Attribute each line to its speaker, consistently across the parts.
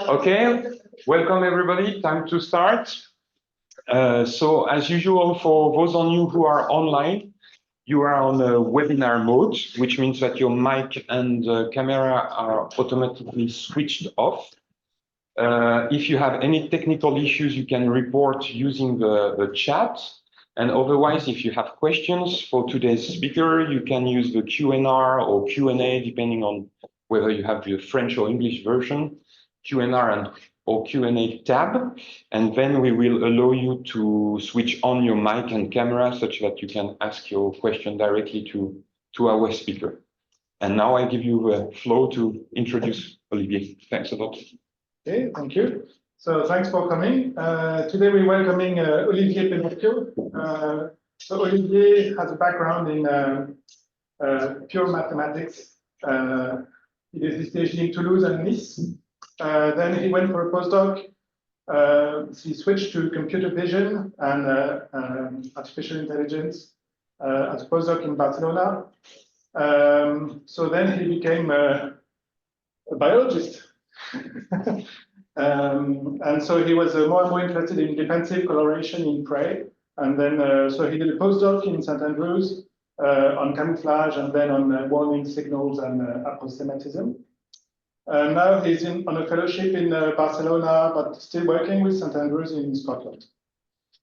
Speaker 1: Okay, welcome everybody. Time to start. So as usual, for those of you who are online, you are on a webinar mode, which means that your mic and camera are automatically switched off. If you have any technical issues, you can report using the chat. And otherwise, if you have questions for today's speaker, you can use the Q&R or Q&A, depending on whether you have the French or English version, Q&R or Q&A tab. And then we will allow you to switch on your mic and camera such that you can ask your question directly to our speaker. And now I give you the floor to introduce Olivier. Thanks a lot.
Speaker 2: Okay, thank you. So thanks for coming. Today we're welcoming Olivier Penacchio. So Olivier has a background in pure mathematics. He did his PhD in Toulouse and Nice. Then he went for a postdoc. He switched to computer vision and artificial intelligence as a postdoc in Barcelona. So then he became a biologist. And so he was more and more interested in defensive coloration in prey. And then so he did a postdoc in St. Andrews on camouflage and then on warning signals and aposematism. Now he's on a fellowship in Barcelona, but still working with St. Andrews in Scotland.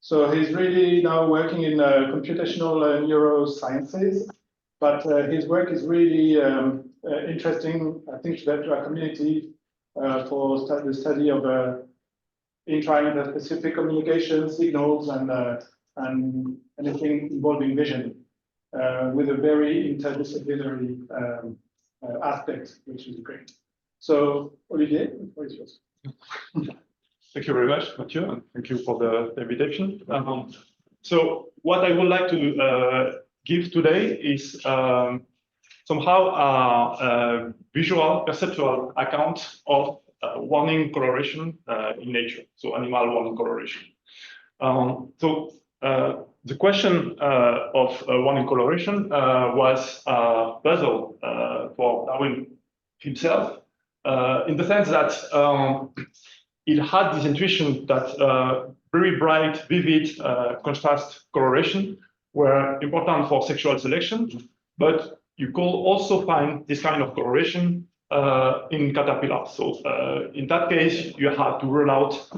Speaker 2: So he's really now working in computational neurosciences, but his work is really interesting, I think, to our community for the study of intra-specific communication signals and anything involving vision with a very interdisciplinary aspect, which is great. So, Olivier, the floor is yours.
Speaker 3: Thank you very much, Mathieu, and thank you for the invitation. So, what I would like to give today is somehow a visual, perceptual account of warning coloration in nature, so animal warning coloration. The question of warning coloration was a puzzle for Darwin himself, in the sense that he had this intuition that very bright, vivid, contrast coloration were important for sexual selection, but you could also find this kind of coloration in caterpillars. So in that case, you have to rule out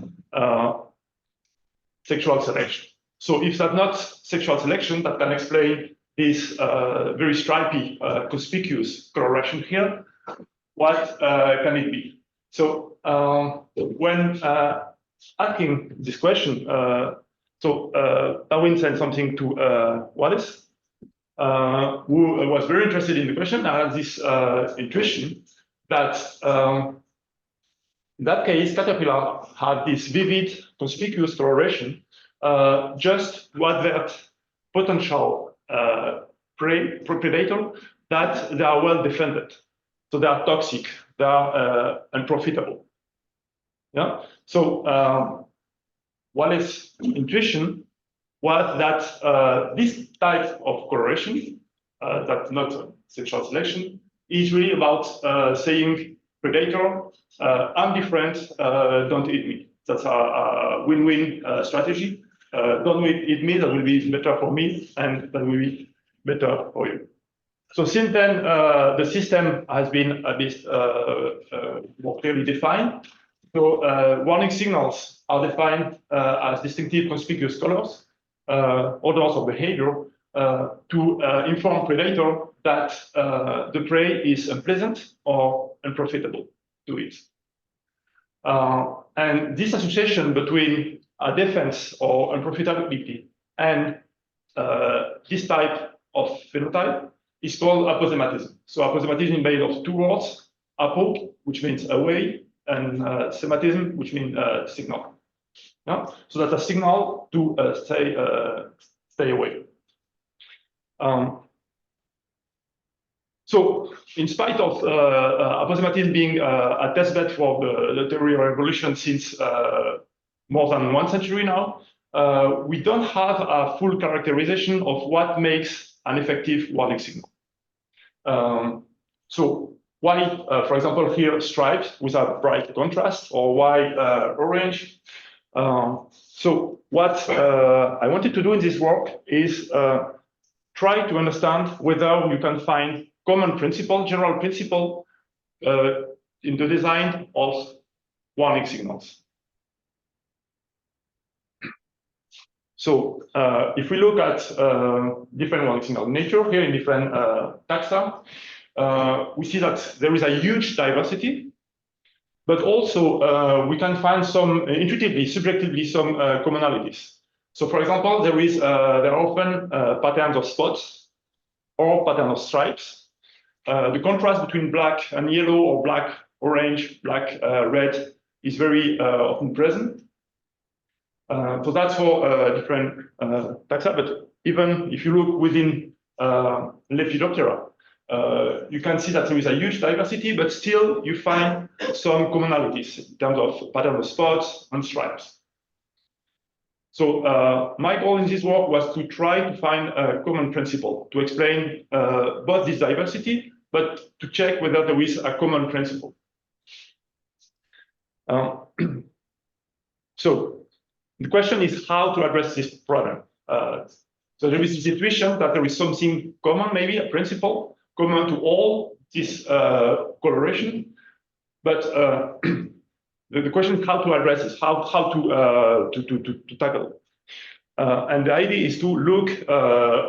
Speaker 3: sexual selection. So if that's not sexual selection, that can explain this very stripy, conspicuous coloration here. What can it be? So when asking this question, Darwin said something to Wallace, who was very interested in the question, and had this intuition that in that case, caterpillar had this vivid, conspicuous coloration, just to advert potential predator that they are well defended. So they are toxic, they are unprofitable. Yeah. So Wallace's intuition was that this type of coloration, that's not sexual selection, is really about saying predator, I'm different, don't eat me. That's a win-win strategy. Don't eat me, that will be better for me, and that will be better for you. So since then, the system has been a bit more clearly defined. So warning signals are defined as distinctive conspicuous colors, orders of behavior, to inform predator that the prey is unpleasant or unprofitable to eat. And this association between a defense or unprofitability and this type of phenotype is called aposematism. So aposematism is made of two words, apo, which means away, and sematism, which means signal. Yeah? So that's a signal to stay away. So in spite of aposematism being a testbed for the theory of evolution since more than 1 century now, we don't have a full characterization of what makes an effective warning signal. So why, for example, here stripes with a bright contrast, or why orange. So what I wanted to do in this work is try to understand whether you can find common principle, general principle in the design of warning signals. So if we look at different warning signals in nature, here in different taxa, we see that there is a huge diversity, but also we can find some intuitively, subjectively, some commonalities. So for example, there are often patterns of spots or patterns of stripes. The contrast between black and yellow, or black, orange, black, red is very often present. So that's for different taxa, but even if you look within Lepidoptera, you can see that there is a huge diversity, but still you find some commonalities in terms of pattern of spots and stripes. So my goal in this work was to try to find a common principle to explain both this diversity, but to check whether there is a common principle. So the question is how to address this problem. So there is a situation that there is something common, maybe a principle common to all this coloration, but the question is how to address this, how to tackle it. And the idea is to look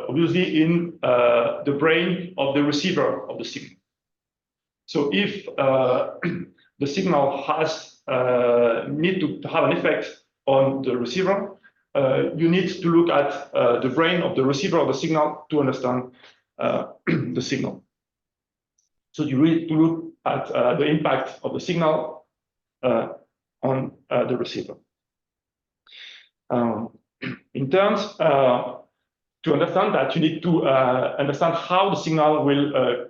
Speaker 3: obviously in the brain of the receiver of the signal. So if the signal has need to have an effect on the receiver, you need to look at the brain of the receiver of the signal to understand the signal. So you need to look at the impact of the signal on the receiver. In terms to understand that, you need to understand how the signal will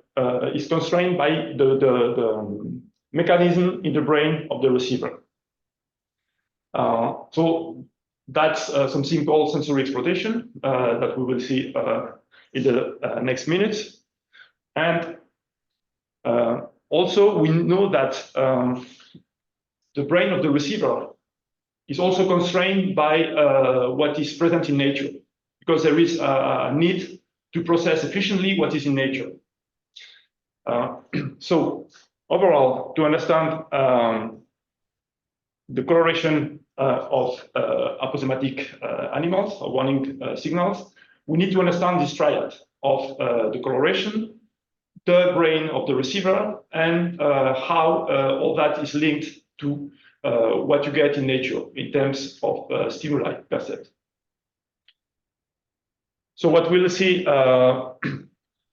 Speaker 3: is constrained by the mechanism in the brain of the receiver. So that's something called sensory exploitation that we will see in the next minutes. And also we know that the brain of the receiver is also constrained by what is present in nature, because there is a need to process efficiently what is in nature. So overall, to understand the coloration of aposematic animals, or warning signals, we need to understand this triad of the coloration, the brain of the receiver, and how all that is linked to what you get in nature in terms of stimuli per se. So what we'll see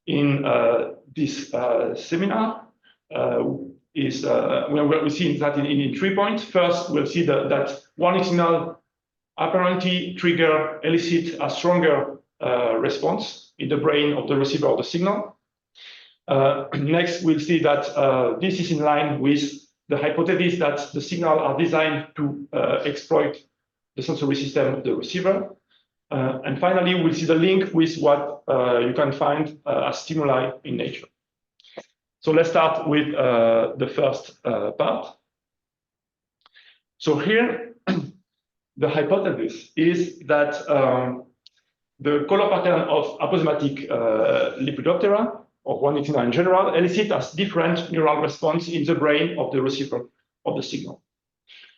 Speaker 3: in this seminar is we see that in 3 points. First, we'll see that warning signal apparently elicit a stronger response in the brain of the receiver of the signal. Next, we'll see that this is in line with the hypothesis that the signal are designed to exploit the sensory system of the receiver. And finally, we'll see the link with what you can find as stimuli in nature. So let's start with the first part. So here, the hypothesis is that the color pattern of aposematic Lepidoptera, or warning signal in general, elicit as different neural response in the brain of the receiver of the signal.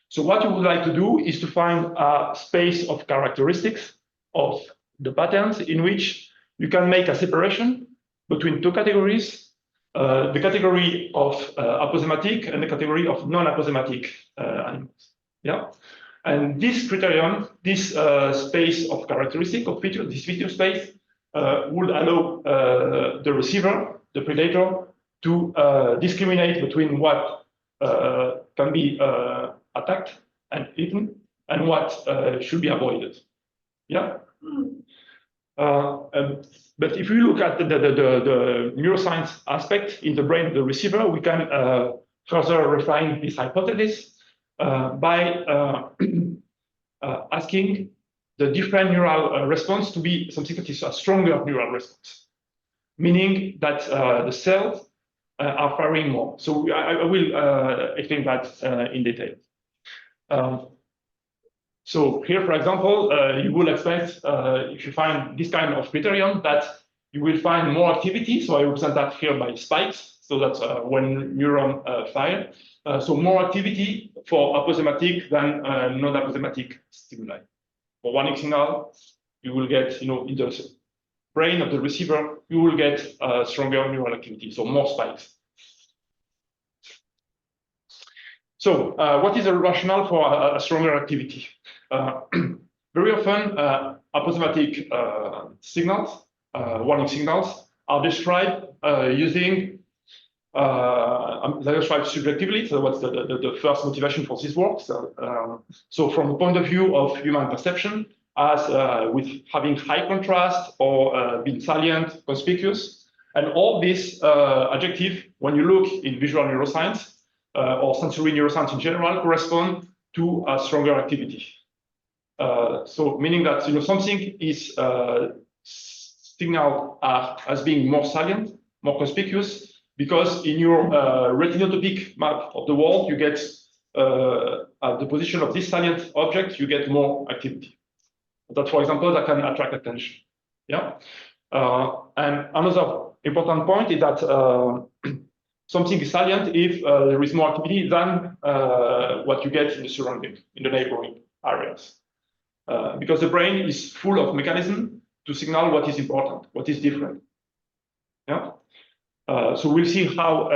Speaker 3: So what you would like to do is to find a space of characteristics of the patterns in which you can make a separation between two categories, the category of aposematic and the category of non-aposematic animals. Yeah, and this criterion, this space of characteristic of feature, this feature space, would allow the receiver, the predator, to discriminate between what can be attacked and eaten and what should be avoided. Yeah. But if we look at the neuroscience aspect in the brain of the receiver, we can further refine this hypothesis by asking the different neural response to be something that is a stronger neural response, meaning that the cells are varying more. So I will explain that in detail. So here, for example, you will expect, if you find this kind of criterion, that you will find more activity. So I represent that here by spikes. So that's when neuron fire. So more activity for aposematic than non-aposematic stimuli. For one signal, you will get, in the brain of the receiver, you will get stronger neural activity, so more spikes. So what is the rationale for a stronger activity? Very often, aposematic signals, warning signals, are described using, they're described subjectively. So what's the first motivation for this work? So from the point of view of human perception, as with having high contrast or being salient, conspicuous, and all these adjectives, when you look in visual neuroscience or sensory neuroscience in general, correspond to a stronger activity. So meaning that something is signaled as being more salient, more conspicuous, because in your retinotopic map of the world, you get at the position of this salient object, you get more activity. That, for example, that can attract attention. Yeah. And another important point is that something is salient if there is more activity than what you get in the surrounding, in the neighboring areas. Because the brain is full of mechanisms to signal what is important, what is different. Yeah. So we'll see how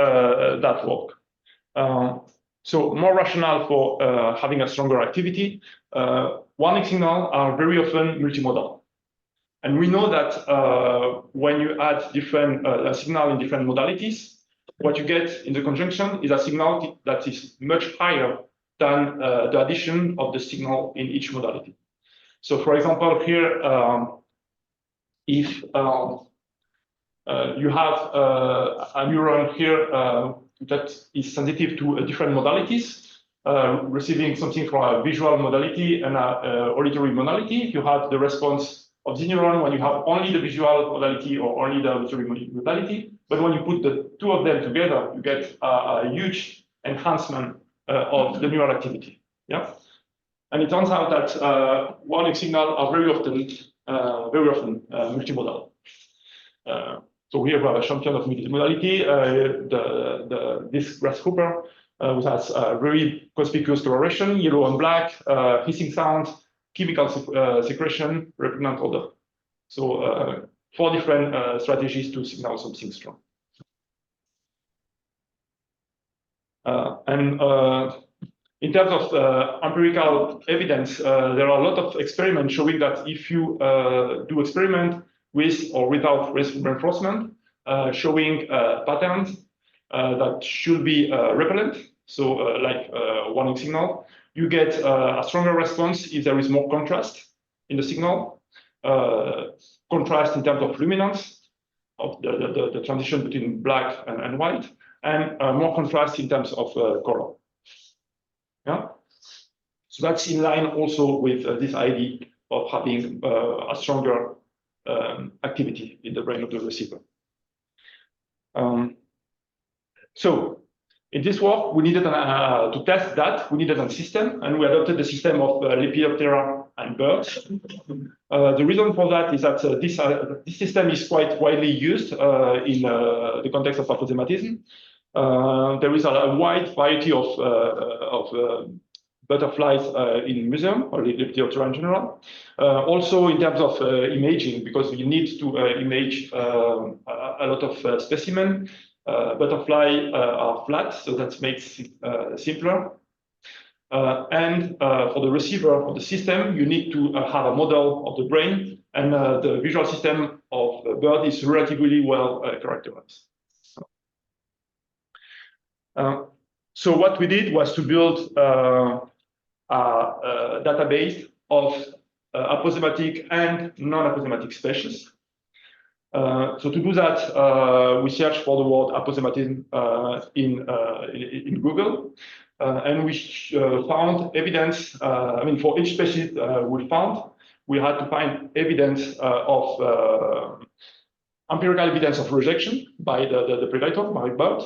Speaker 3: that works. So more rationale for having a stronger activity. Warning signals are very often multimodal. And we know that when you add different signal in different modalities, what you get in the conjunction is a signal that is much higher than the addition of the signal in each modality. So for example, here, if you have a neuron here that is sensitive to different modalities, receiving something from a visual modality and a auditory modality, you have the response of the neuron when you have only the visual modality or only the auditory modality. But when you put the two of them together, you get a huge enhancement of the neural activity. Yeah, and it turns out that warning signals are very often multimodal. So we have a champion of multimodality, this grasshopper, which has very conspicuous coloration, yellow and black, hissing sound, chemical secretion, repugnant odor. So 4 different strategies to signal something strong. In terms of empirical evidence, there are a lot of experiments showing that if you do experiment with or without reinforcement, showing patterns that should be repellent, so like warning signal, you get a stronger response if there is more contrast in the signal, contrast in terms of luminance, of the transition between black and white, and more contrast in terms of color. Yeah, so that's in line also with this idea of having a stronger activity in the brain of the receiver. So in this work, we needed to test that. We needed a system, and we adopted the system of Lepidoptera and birds. The reason for that is that this system is quite widely used in the context of aposematism. There is a wide variety of butterflies in museum, or Lepidoptera in general. Also in terms of imaging, because you need to image a lot of specimens. Butterflies are flat, so that makes it simpler. And for the receiver of the system, you need to have a model of the brain, and the visual system of the bird is relatively well characterized. So what we did was to build a database of aposematic and non-aposematic species. So to do that, we searched for the word aposematism in Google, and we found evidence. I mean, for each species we found, we had to find evidence of empirical evidence of rejection by the predator, by bird,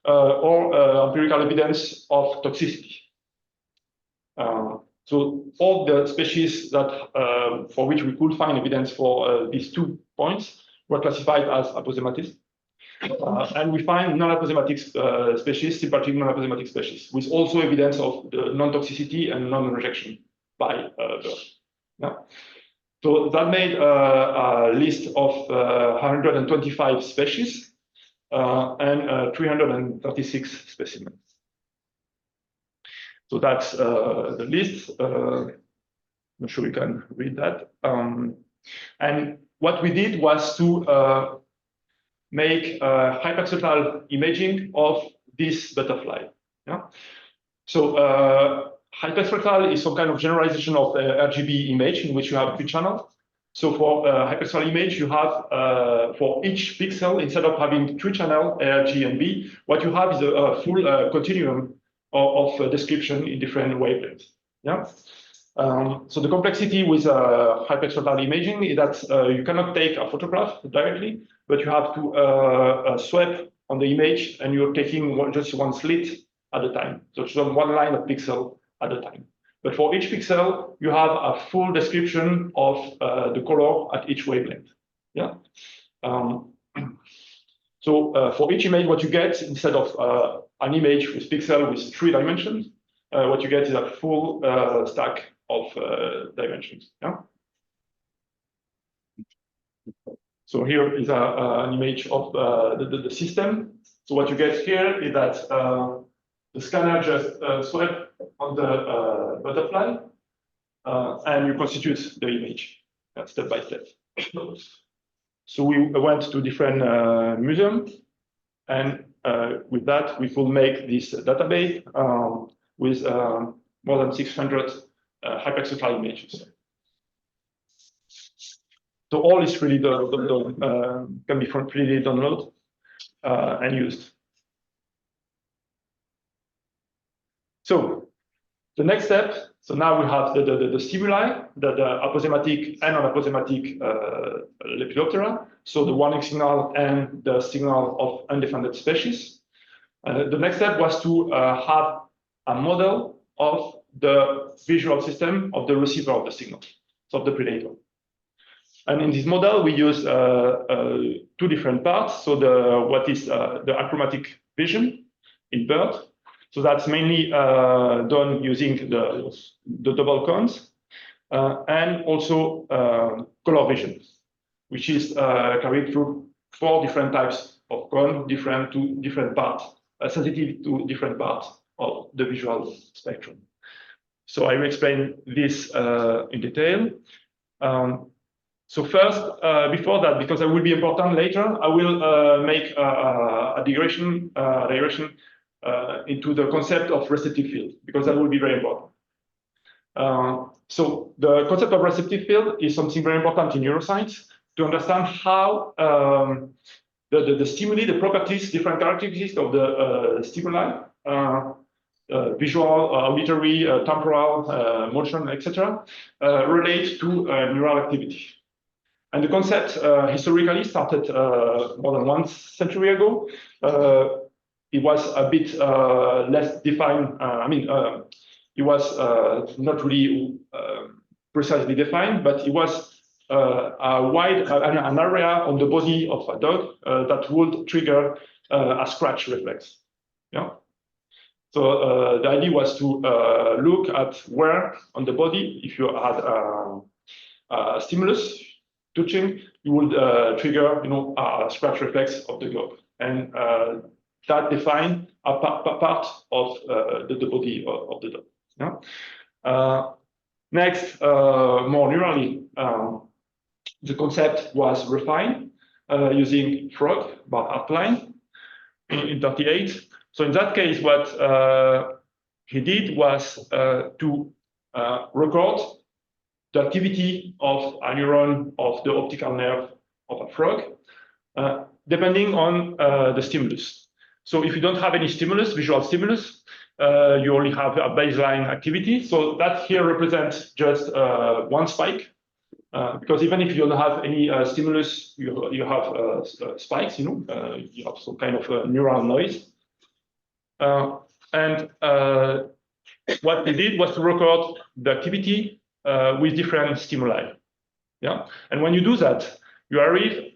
Speaker 3: or empirical evidence of toxicity. So all the species that for which we could find evidence for these 2 points were classified as aposematic. And we find non-aposematic species, sympatric non-aposematic species, with also evidence of the non-toxicity and non-rejection by birds. Yeah. So that made a list of 125 species and 336 specimens. So that's the list. I'm sure you can read that. And what we did was to make hyperspectral imaging of this butterfly. Yeah. So hyperspectral is some kind of generalization of RGB image in which you have 3 channels. So for hyperspectral image, you have for each pixel, instead of having 3 channels, A, G, and B, what you have is a full continuum of description in different wavelengths. Yeah. So the complexity with hyperspectral imaging is that you cannot take a photograph directly, but you have to swipe on the image, and you're taking just one slit at a time. So it's on one line of pixel at a time. But for each pixel, you have a full description of the color at each wavelength. Yeah. So for each image, what you get, instead of an image with pixel with 3 dimensions, what you get is a full stack of dimensions. Yeah. So here is an image of the system. So what you get here is that the scanner just swipes on the butterfly, and you constitute the image step by step. So we went to different museums, and with that, we could make this database with more than 600 hyperspectral images. So all is freely can be freely downloaded and used. So the next step, so now we have the stimuli, the aposematic and non-aposematic Lepidoptera, so the warning signal and the signal of undefended species. The next step was to have a model of the visual system of the receiver of the signal, so of the predator. And in this model, we use 2 different parts. So what is the achromatic vision in bird. So that's mainly done using the double cones, and also color vision, which is carried through 4 different types of cone, different to different parts, sensitive to different parts of the visual spectrum. So I will explain this in detail. So first, before that, because it will be important later, I will make a digression into the concept of receptive field, because that will be very important. So the concept of receptive field is something very important in neuroscience to understand how the stimuli, the properties, different characteristics of the stimuli, visual, auditory, temporal, motion, etc., relate to neural activity. And the concept historically started more than 1 century ago. It was a bit less defined. It was not really precisely defined, but it was an area on the body of a dog that would trigger a scratch reflex. Yeah. So the idea was to look at where on the body, if you had a stimulus touching, you would trigger, a scratch reflex of the dog, and that defined a part of the body of the dog. Yeah. Next, more neurally, the concept was refined using frog by Hartline in 1938. So in that case, what he did was to record the activity of a neuron of the optical nerve of a frog, depending on the stimulus. So if you don't have any stimulus, visual stimulus, you only have a baseline activity. So that here represents just 1 spike Because even if you don't have any stimulus, you have spikes, you have some kind of neural noise. And what they did was to record the activity with different stimuli. Yeah, and when you do that, you end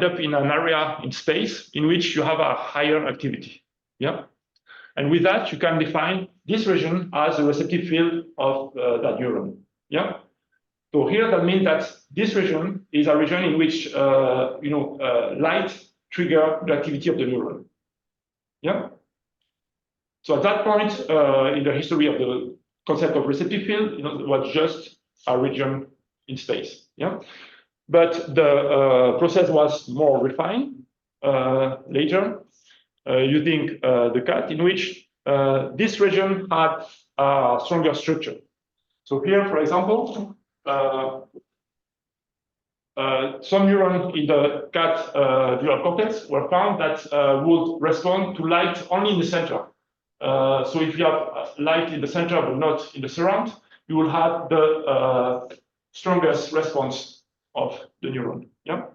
Speaker 3: up in an area in space in which you have a higher activity. Yeah, and with that you can define this region as the receptive field of that neuron. Yeah, so here that means that this region is a region in which light trigger the activity of the neuron. Yeah. So at that point in the history of the concept of receptive field, it was just a region in space. Yeah, but the process was more refined later using the cat, in which this region had a stronger structure. So here, for example, some neurons in the cat neural cortex were found that would respond to light only in the center. So if you have light in the center but not in the surround, you will have the strongest response of the neuron. Yeah.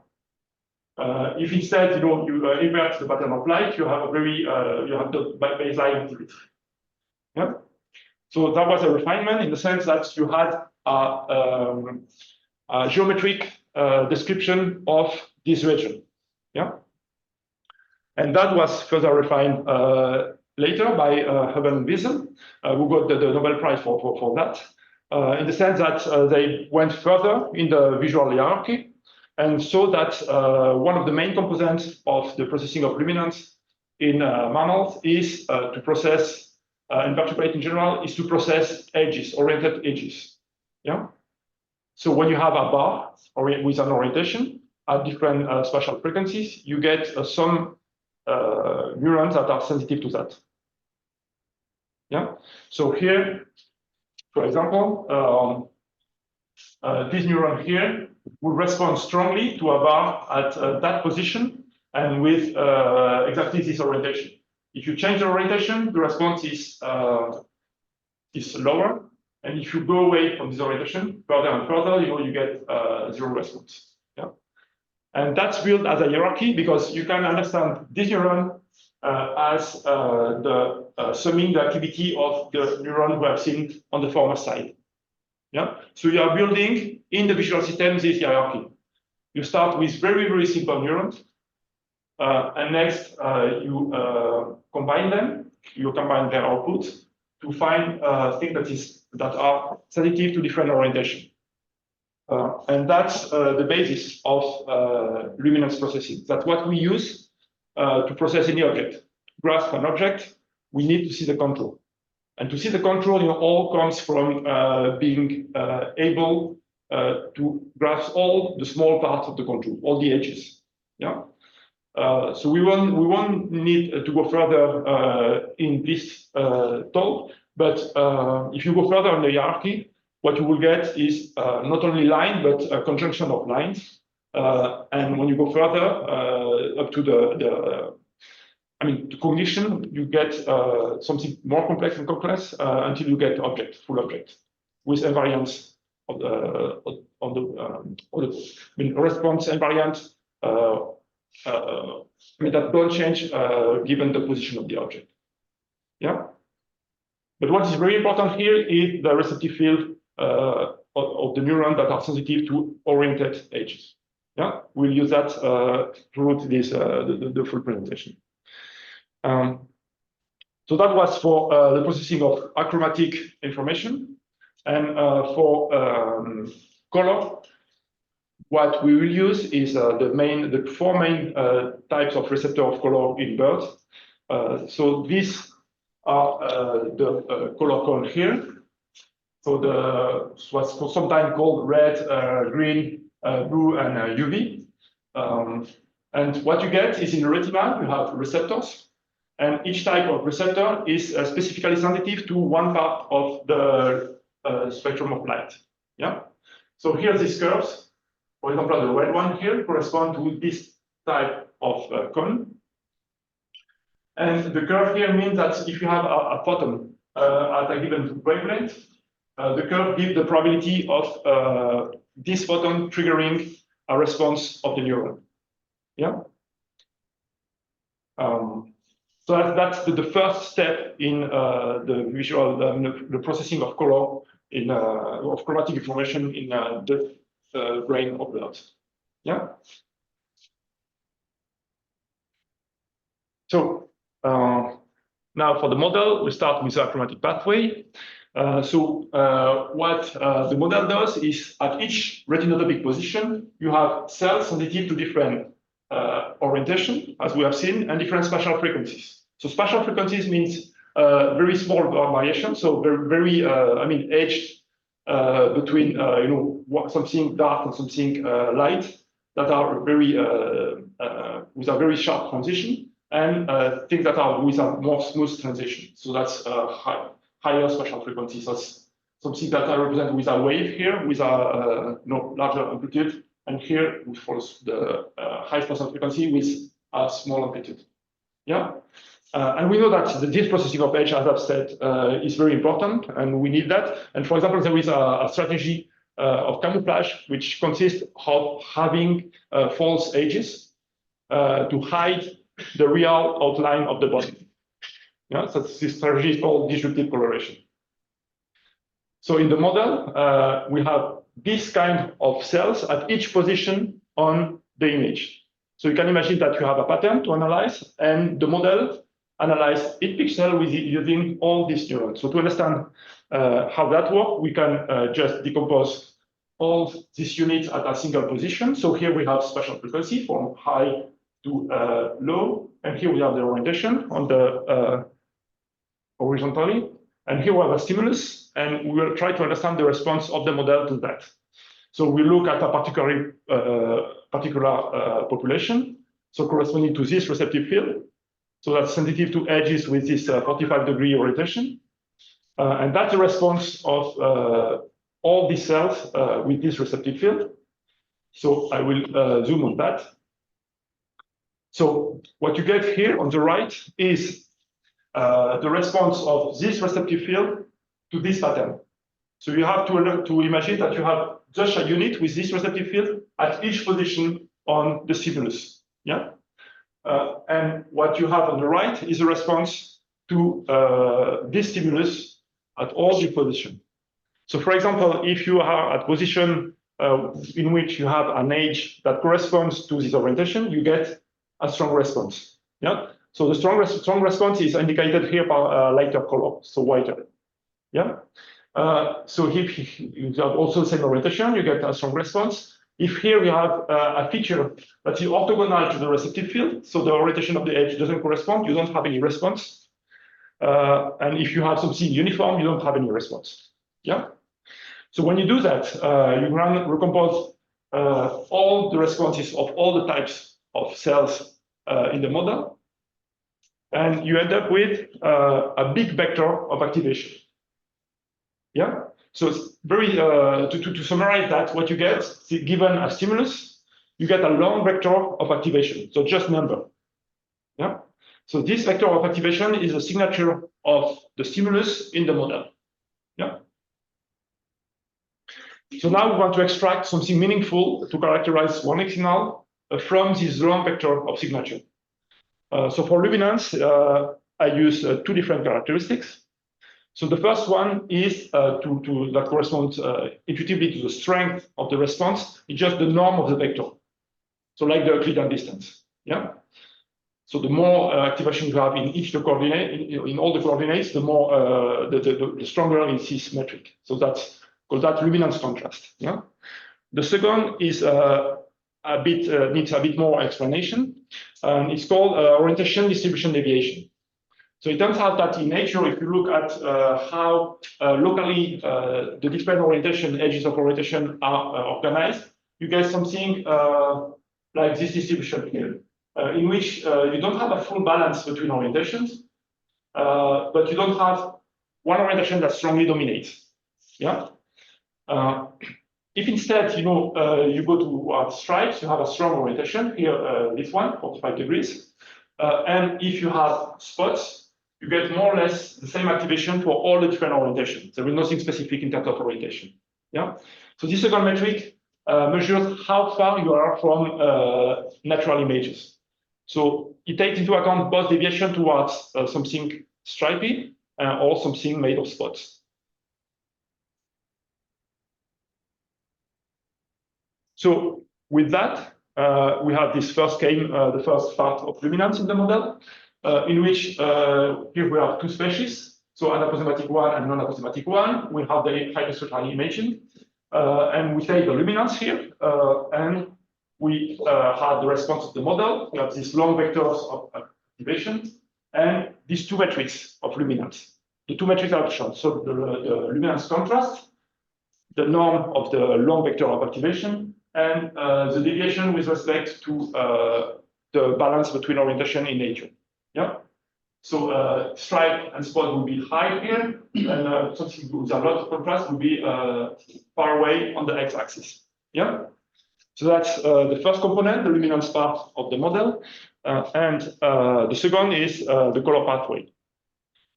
Speaker 3: If instead you invert the pattern of light, you have the baseline activity. Yeah. So that was a refinement in the sense that you had a geometric description of this region. Yeah. And that was further refined later by Hubble and Wiesel, who got the Nobel Prize for that, in the sense that they went further in the visual hierarchy and saw that one of the main components of the processing of luminance in mammals is to process, invertebrate in general, is to process edges, oriented edges. Yeah. So when you have a bar with an orientation at different spatial frequencies, you get some neurons that are sensitive to that. Yeah. So here, for example, this neuron here will respond strongly to a bar at that position and with exactly this orientation. If you change the orientation, the response is lower. And if you go away from this orientation further and further, you get zero response. Yeah. And that's built as a hierarchy because you can understand this neuron as the summing the activity of the neuron we have seen on the former side. Yeah. So you are building in the visual system this hierarchy. You start with very, very simple neurons, and next you combine them. You combine their outputs to find things that are sensitive to different orientation. And that's the basis of luminance processing. That's what we use to process any object. Grasp an object, we need to see the control. And to see the control, all comes from being able to grasp all the small parts of the control, all the edges. Yeah. So we won't need to go further in this talk, but if you go further in the hierarchy, what you will get is not only line, but a conjunction of lines. And when you go further up to the cognition, you get something more complex and complex until you get full object, with invariance of the response invariant that don't change given the position of the object. Yeah. But what is very important here is the receptive field of the neuron that are sensitive to oriented edges. Yeah, we'll use that throughout this the full presentation. So that was for the processing of achromatic information, and for color, what we will use is the four main types of receptor of color in birds. So these are the color cone here. So what's sometimes called red, green, blue, and UV. And what you get is in the retina, you have receptors. And each type of receptor is specifically sensitive to one part of the spectrum of light. Yeah. So here these curves, for example, the red one here correspond to this type of cone. And the curve here means that if you have a photon at a given wavelength, the curve gives the probability of this photon triggering a response of the neuron. Yeah. So that's the first step in the visual, the processing of color in of chromatic information in the brain of birds. Yeah. So now for the model, we start with a chromatic pathway. What the model does is at each retinotopic position, you have cells sensitive to different orientation, as we have seen, and different spatial frequencies. So spatial frequencies means very small variation, so very I mean, edged between something dark and something light that are very with a very sharp transition, and things that are with a more smooth transition. So that's higher spatial frequencies. That's something that I represent with a wave here, with a larger amplitude, and here we follow the high spatial frequency with a small amplitude. Yeah, and we know that this processing of edge, as I've said, is very important, and we need that. And for example, there is a strategy of camouflage, which consists of having false edges to hide the real outline of the body. Yeah, so this strategy is called disruptive coloration. So in the model, we have this kind of cells at each position on the image. So you can imagine that you have a pattern to analyze, and the model analyzes each pixel with using all these neurons. So to understand how that works, we can just decompose all these units at a single position. So here we have spatial frequency from high to low, and here we have the orientation on the horizontally, and here we have a stimulus, and we will try to understand the response of the model to that. So we look at a particular population, so corresponding to this receptive field. So that's sensitive to edges with this 45-degree orientation, and that's the response of all these cells with this receptive field. So I will zoom on that. So what you get here on the right is the response of this receptive field to this pattern. So you have to imagine that you have just a unit with this receptive field at each position on the stimulus. Yeah, and what you have on the right is a response to this stimulus at all the positions. So for example, if you are at position in which you have an edge that corresponds to this orientation, you get a strong response. Yeah. So the strong response is indicated here by a lighter color, so whiter. Yeah. So if you have also the same orientation, you get a strong response. If here you have a feature that is orthogonal to the receptive field, so the orientation of the edge doesn't correspond, you don't have any response. And if you have something uniform, you don't have any response. Yeah. So when you do that, you recompose all the responses of all the types of cells in the model, and you end up with a big vector of activation. Yeah. So it's very to summarize that, what you get, given a stimulus, you get a long vector of activation. So just number. Yeah. So this vector of activation is a signature of the stimulus in the model. Yeah. So now we want to extract something meaningful to characterize warning signal from this long vector of signature. So for luminance, I use two different characteristics. So the first one is that corresponds intuitively to the strength of the response. It's just the norm of the vector. So like the Euclidean distance. Yeah. So the more activation you have in each the coordinate, in all the coordinates, the more the stronger is this metric. So that's called that luminance contrast. Yeah. The second is needs a bit more explanation. It's called orientation distribution deviation. So it turns out that in nature, if you look at how locally the different orientation, edges of orientation are organized, you get something like this distribution here, in which you don't have a full balance between orientations, but you don't have one orientation that strongly dominates. Yeah. If instead, you go to stripes, you have a strong orientation here, this one, 45 degrees. And if you have spots, you get more or less the same activation for all the different orientations. There is nothing specific in terms of orientation. Yeah. So this second metric measures how far you are from natural images. So it takes into account both deviation towards something stripy or something made of spots. So with that, we have this first the first part of luminance in the model, in which here we have two species, so an aposematic one and non-aposematic one. We have the hyperspectral imaging, and we take the luminance here, and we have the response of the model. We have these long vectors of activation, and these two metrics of luminance. The two metrics are shown. So the luminance contrast, the norm of the long vector of activation, and the deviation with respect to the balance between orientation in nature. Yeah. So stripe and spot will be high here, and something with a lot of contrast will be far away on the x-axis. Yeah. So that's the first component, the luminance part of the model, and the second is the color pathway.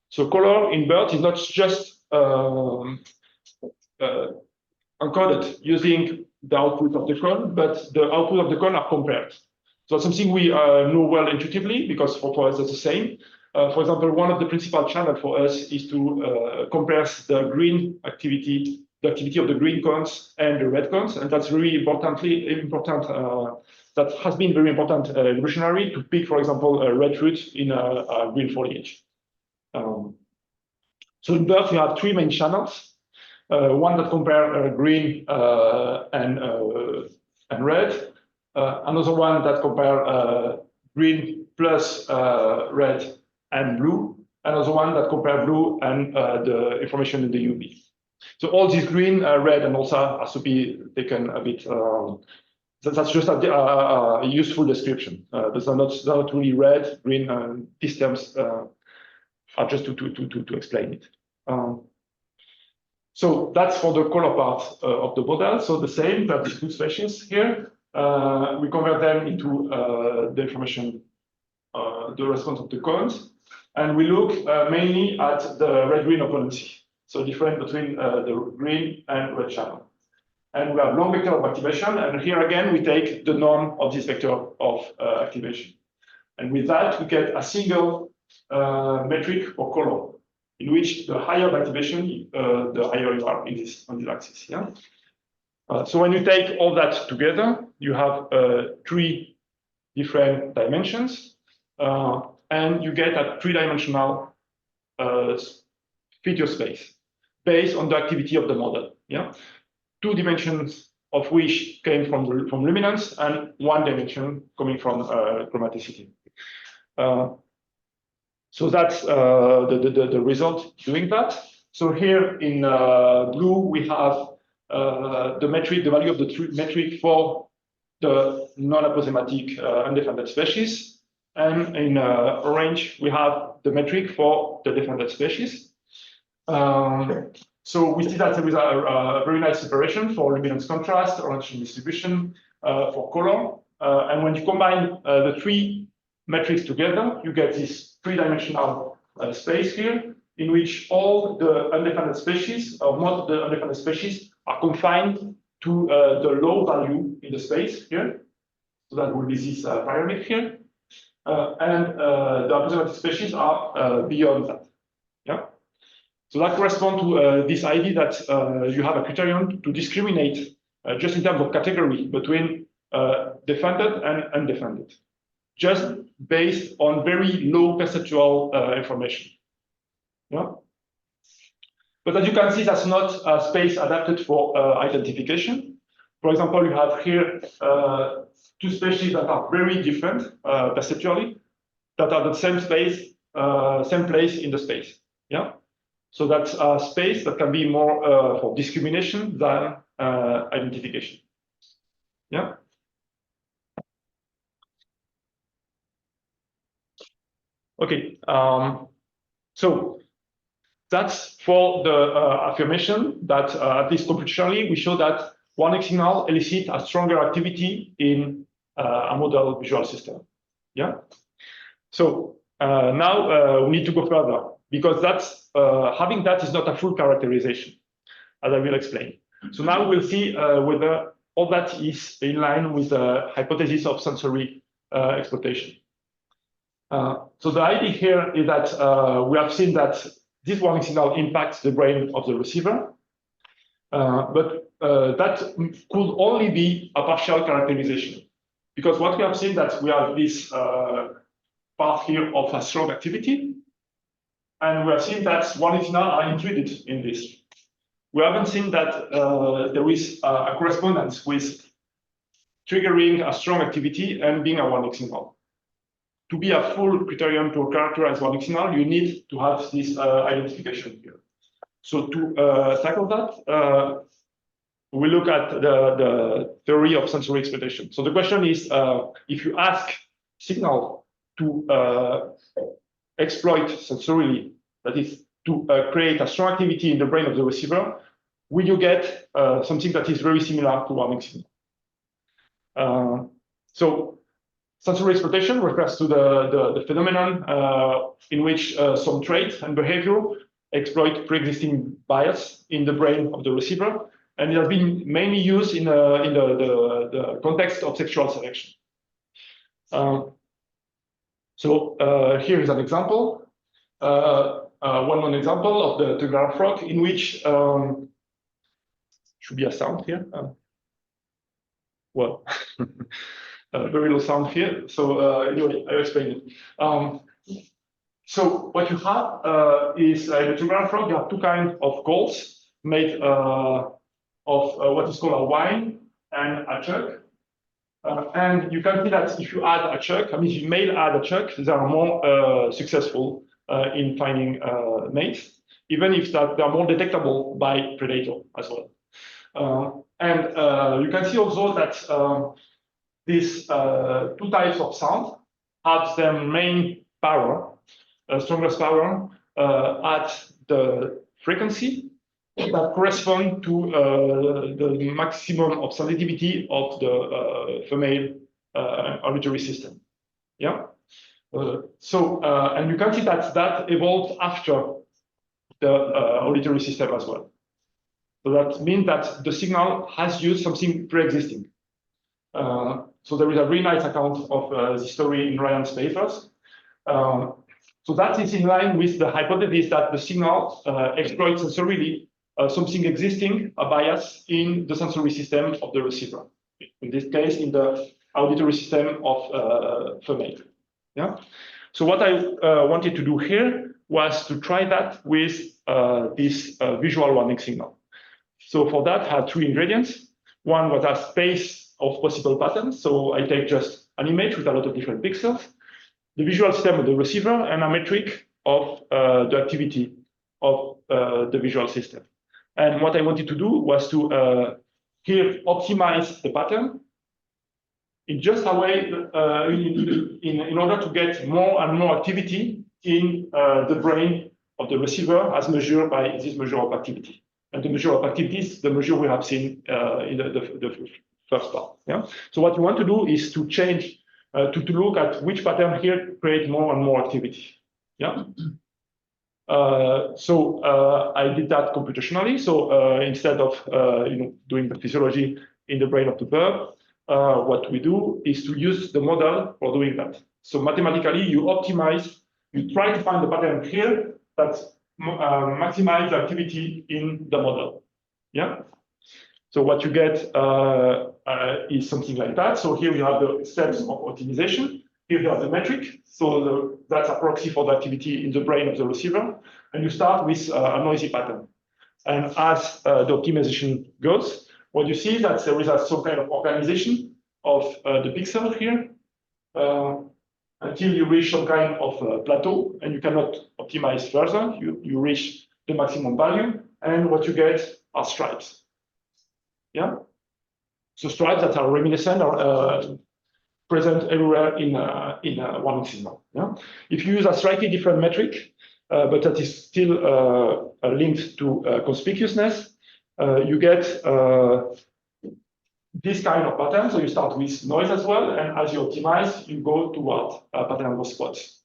Speaker 3: So color in BERT is not just encoded using the output of the cone, but the output of the cone are compared. So it's something we know well intuitively, because for us it's the same. For example, one of the principal channels for us is to compare the green activity, the activity of the green cones and the red cones, and that's really important. That has been very important evolutionary to pick, for example, a red fruit in a green foliage. So in BERT, we have three main channels. One that compare green and red, another one that compare green plus red and blue, another one that compare blue and the information in the UV. So all these green, red, and also has to be taken a bit. That's just a useful description. Those are not really red, green. These terms are just to explain it. So that's for the color part of the model. So the same, that these two species here, we convert them into the information, the response of the cones, and we look mainly at the red-green opponency. So different between the green and red channel. And we have long vector of activation, and here again we take the norm of this vector of activation. And with that, we get a single metric for color, in which the higher the activation, the higher you are on this axis. Yeah. So when you take all that together, you have three different dimensions, and you get a three-dimensional feature space based on the activity of the model. Yeah. 2 dimensions of which came from luminance, and 1 dimension coming from chromaticity. So that's the result doing that. So here in blue, we have the metric, the value of the metric for the non-aposematic undefended species. And in orange, we have the metric for the defended species. So we see that there is a very nice separation for luminance contrast, orientation distribution, for color. And when you combine the 3 metrics together, you get this 3-dimensional space here, in which all the undefended species, or most of the undefended species, are confined to the low value in the space here. So that will be this pyramid here. And the aposematic species are beyond that. Yeah. So that corresponds to this idea that you have a criterion to discriminate just in terms of category between defended and undefended, just based on very low perceptual information. Yeah. But as you can see, that's not a space adapted for identification. For example, you have here 2 species that are very different perceptually, that are the same space, same place in the space. Yeah. So that's a space that can be more for discrimination than identification. Yeah. Okay. So that's for the affirmation that at least computationally, we show that 1x signal elicit a stronger activity in a model visual system. Yeah. So Now we need to go further, because that's having that is not a full characterization, as I will explain. So now we'll see whether all that is in line with the hypothesis of sensory exploitation. So the idea here is that we have seen that this warning signal impacts the brain of the receiver, but that could only be a partial characterization, because what we have seen that we have this part here of a strong activity, and we have seen that warning signals are included in this. We haven't seen that there is a correspondence with triggering a strong activity and being a warning signal. To be a full criterion to characterize warning signal, you need to have this identification here. So to tackle that, we look at the theory of sensory exploitation. So the question is, if you ask signal to exploit sensorily, that is, to create a strong activity in the brain of the receiver, will you get something that is very similar to warning signal? So sensory exploitation refers to the phenomenon in which some trait and behavior exploit pre-existing bias in the brain of the receiver, and it has been mainly used in the context of sexual selection. So here is an example, one example of the tubular frog, in which should be a sound here. Well, very low sound here. So anyway, I explain it. So what you have is in the tubular frog, you have two kinds of galls made of what is called a wine and a chuck. And you can see that if you add a chuck, I mean, if you male add a chuck, they are more successful in finding mates, even if that they are more detectable by predator as well. And you can see also that these two types of sound have their main power, strongest power at the frequency that correspond to the maximum of sensitivity of the female auditory system. Yeah. And you can see that evolved after the auditory system as well. So that means that the signal has used something pre-existing. So there is a very nice account of this story in Ryan's papers. So that is in line with the hypothesis that the signal exploits sensorily something existing, a bias in the sensory system of the receiver. In this case, in the auditory system of female. Yeah. So what I wanted to do here was to try that with this visual warning signal. So for that, I had three ingredients. One was a space of possible patterns. So I take just an image with a lot of different pixels, the visual system of the receiver, and a metric of the activity of the visual system. And what I wanted to do was to here optimize the pattern in just a way in order to get more and more activity in the brain of the receiver as measured by this measure of activity. And the measure of activity is the measure we have seen in the first part. Yeah. So what you want to do is to change to look at which pattern here create more and more activity. Yeah. I did that computationally. So instead of doing the physiology in the brain of the bird, what we do is to use the model for doing that. So mathematically, you optimize, you try to find the pattern here that maximize the activity in the model. Yeah. So what you get is something like that. So here you have the steps of optimization. Here you have the metric. So that's a proxy for the activity in the brain of the receiver. And you start with a noisy pattern. And as the optimization goes, what you see is that there is some kind of organization of the pixel here until you reach some kind of plateau, and you cannot optimize further. You reach the maximum value, and what you get are stripes. Yeah. So stripes that are reminiscent are present everywhere in one signal. Yeah. If you use a slightly different metric, but that is still linked to conspicuousness, you get this kind of pattern. So you start with noise as well, and as you optimize, you go toward a pattern of spots.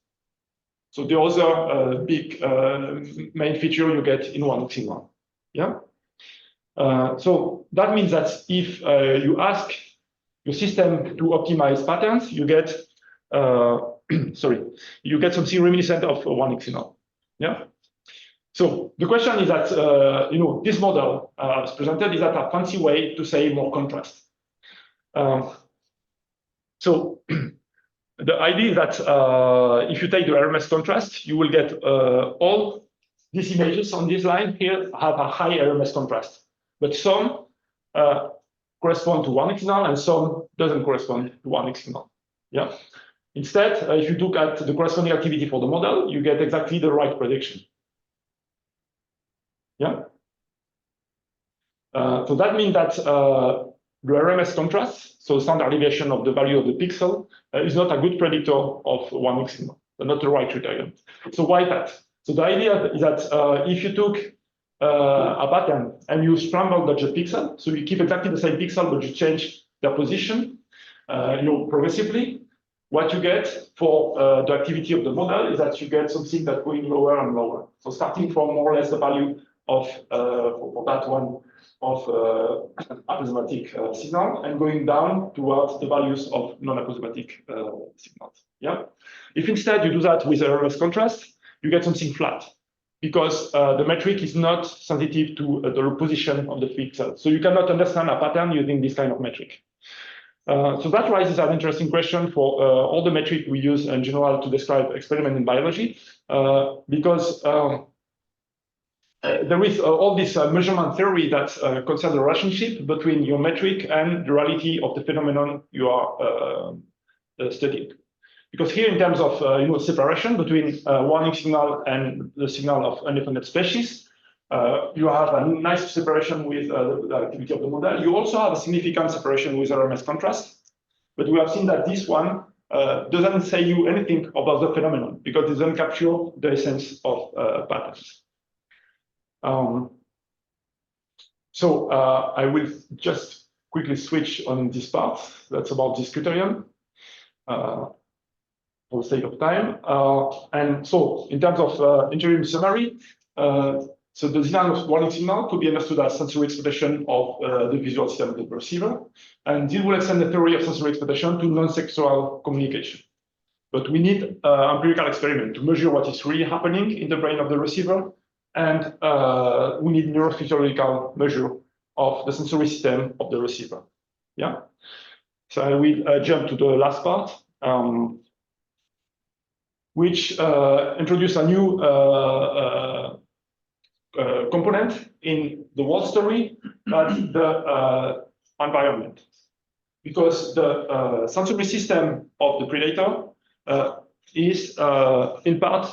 Speaker 3: So the other big main feature you get in one signal. Yeah. So that means that if you ask your system to optimize patterns, you get sorry, you get something reminiscent of a 1x signal. Yeah. So the question is that this model as presented is that a fancy way to say more contrast. So the idea is that if you take the RMS contrast, you will get all these images on this line here have a high RMS contrast, but some correspond to 1x signal and some doesn't correspond to 1x signal. Yeah. Instead, if you look at the corresponding activity for the model, you get exactly the right prediction. Yeah. So that means that the RMS contrast, so standard deviation of the value of the pixel, is not a good predictor of 1x signal, not the right criterion. So why that? So the idea is that if you took a pattern and you scramble the pixel, so you keep exactly the same pixel, but you change their position, progressively, what you get for the activity of the model is that you get something that's going lower and lower. So starting from more or less the value of for that one of aposematic signal and going down towards the values of non-aposematic signals. Yeah. If instead you do that with RMS contrast, you get something flat because the metric is not sensitive to the position of the pixel. So you cannot understand a pattern using this kind of metric. So that raises an interesting question for all the metric we use in general to describe experiment in biology, because there is all this measurement theory that concerns the relationship between your metric and the reality of the phenomenon you are studying. Because here, in terms of separation between 1x signal and the signal of undefended species, you have a nice separation with the activity of the model. You also have a significant separation with RMS contrast, but we have seen that this one doesn't say you anything about the phenomenon because it doesn't capture the essence of patterns. So I will just quickly switch on this part. That's about this criterion for the sake of time. And so in terms of interim summary, so the design of 1x signal could be understood as sensory exploitation of the visual system of the receiver. And this will extend the theory of sensory exploitation to non-sexual communication. But we need empirical experiment to measure what is really happening in the brain of the receiver. And we need neurophysiological measure of the sensory system of the receiver. Yeah. So I will jump to the last part, which introduce a new component in the whole story, but the environment. Because the sensory system of the predator is in part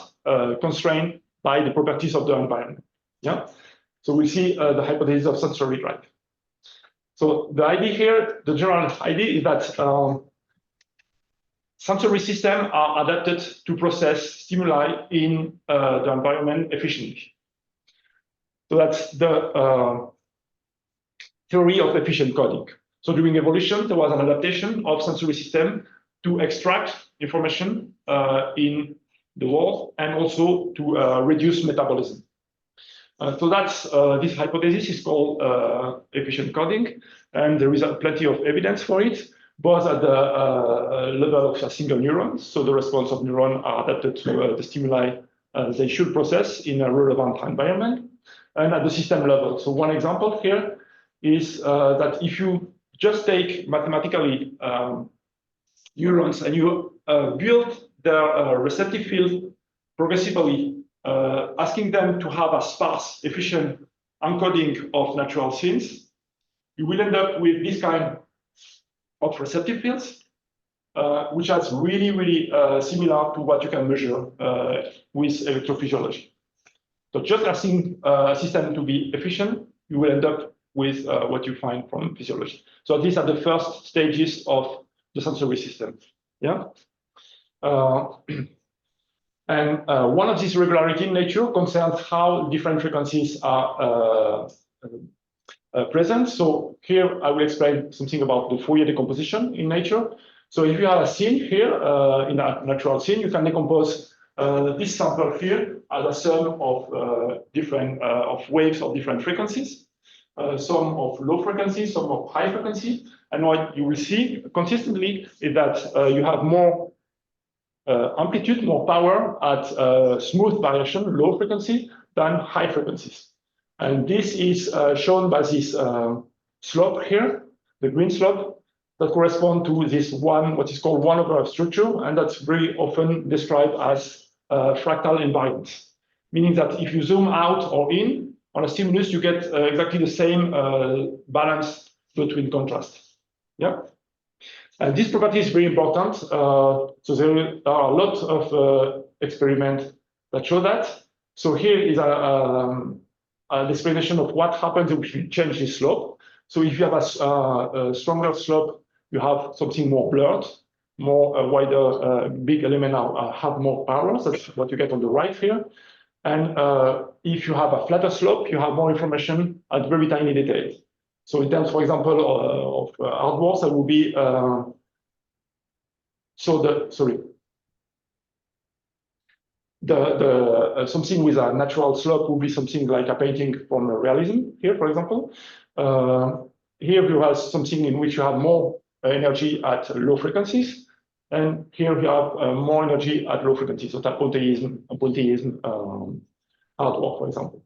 Speaker 3: constrained by the properties of the environment. Yeah. So we see the hypothesis of sensory drive. So the idea here, the general idea is that sensory systems are adapted to process stimuli in the environment efficiently. So that's the theory of efficient coding. So during evolution, there was an adaptation of sensory system to extract information in the world and also to reduce metabolism. So that's this hypothesis is called efficient coding, and there is plenty of evidence for it, both at the level of a single neuron. So the response of neurons are adapted to the stimuli they should process in a relevant environment, and at the system level. So one example here is that if you just take mathematically neurons and you build their receptive field progressively, asking them to have a sparse, efficient encoding of natural scenes, you will end up with this kind of receptive fields, which is really, really similar to what you can measure with electrophysiology. So just asking a system to be efficient, you will end up with what you find from physiology. So these are the first stages of the sensory system. Yeah. And one of these regularity in nature concerns how different frequencies are present. So here I will explain something about the Fourier decomposition in nature. So if you have a scene here in a natural scene, you can decompose this sample here has a sum of different of waves of different frequencies, some of low frequency, some of high frequency. And what you will see consistently is that you have more amplitude, more power at smooth variation, low frequency, than high frequencies. And this is shown by this slope here, the green slope, that correspond to this what is called 1/f structure, and that's very often described as fractal invariance, meaning that if you zoom out or in on a stimulus, you get exactly the same balance between contrast. Yeah. And this property is very important. So there are a lot of experiments that show that. So here is an explanation of what happens if you change the slope. So if you have a stronger slope, you have something more blurred, more wider, big element have more power. That's what you get on the right here. And if you have a flatter slope, you have more information at very tiny details. So in terms, for example, of hardware, that will be something with a natural slope will be something like a painting from realism here, for example. Here you have something in which you have more energy at low frequencies, and here you have more energy at low frequencies, so that Pointillism hardware, for example.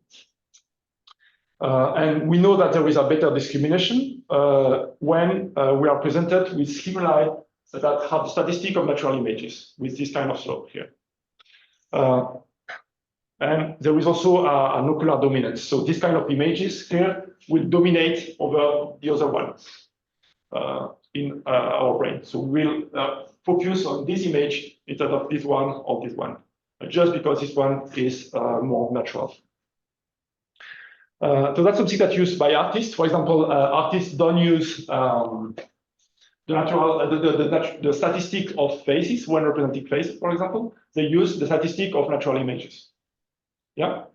Speaker 3: And we know that there is a better discrimination when we are presented with stimuli that have the statistic of natural images with this kind of slope here. And there is also an ocular dominance. So this kind of images here will dominate over the other ones in our brain. So we'll focus on this image instead of this one or this one, just because this one is more natural. So that's something that's used by artists. For example, artists don't use the statistic of faces when representing faces, for example. They use the statistic of natural images. Yeah.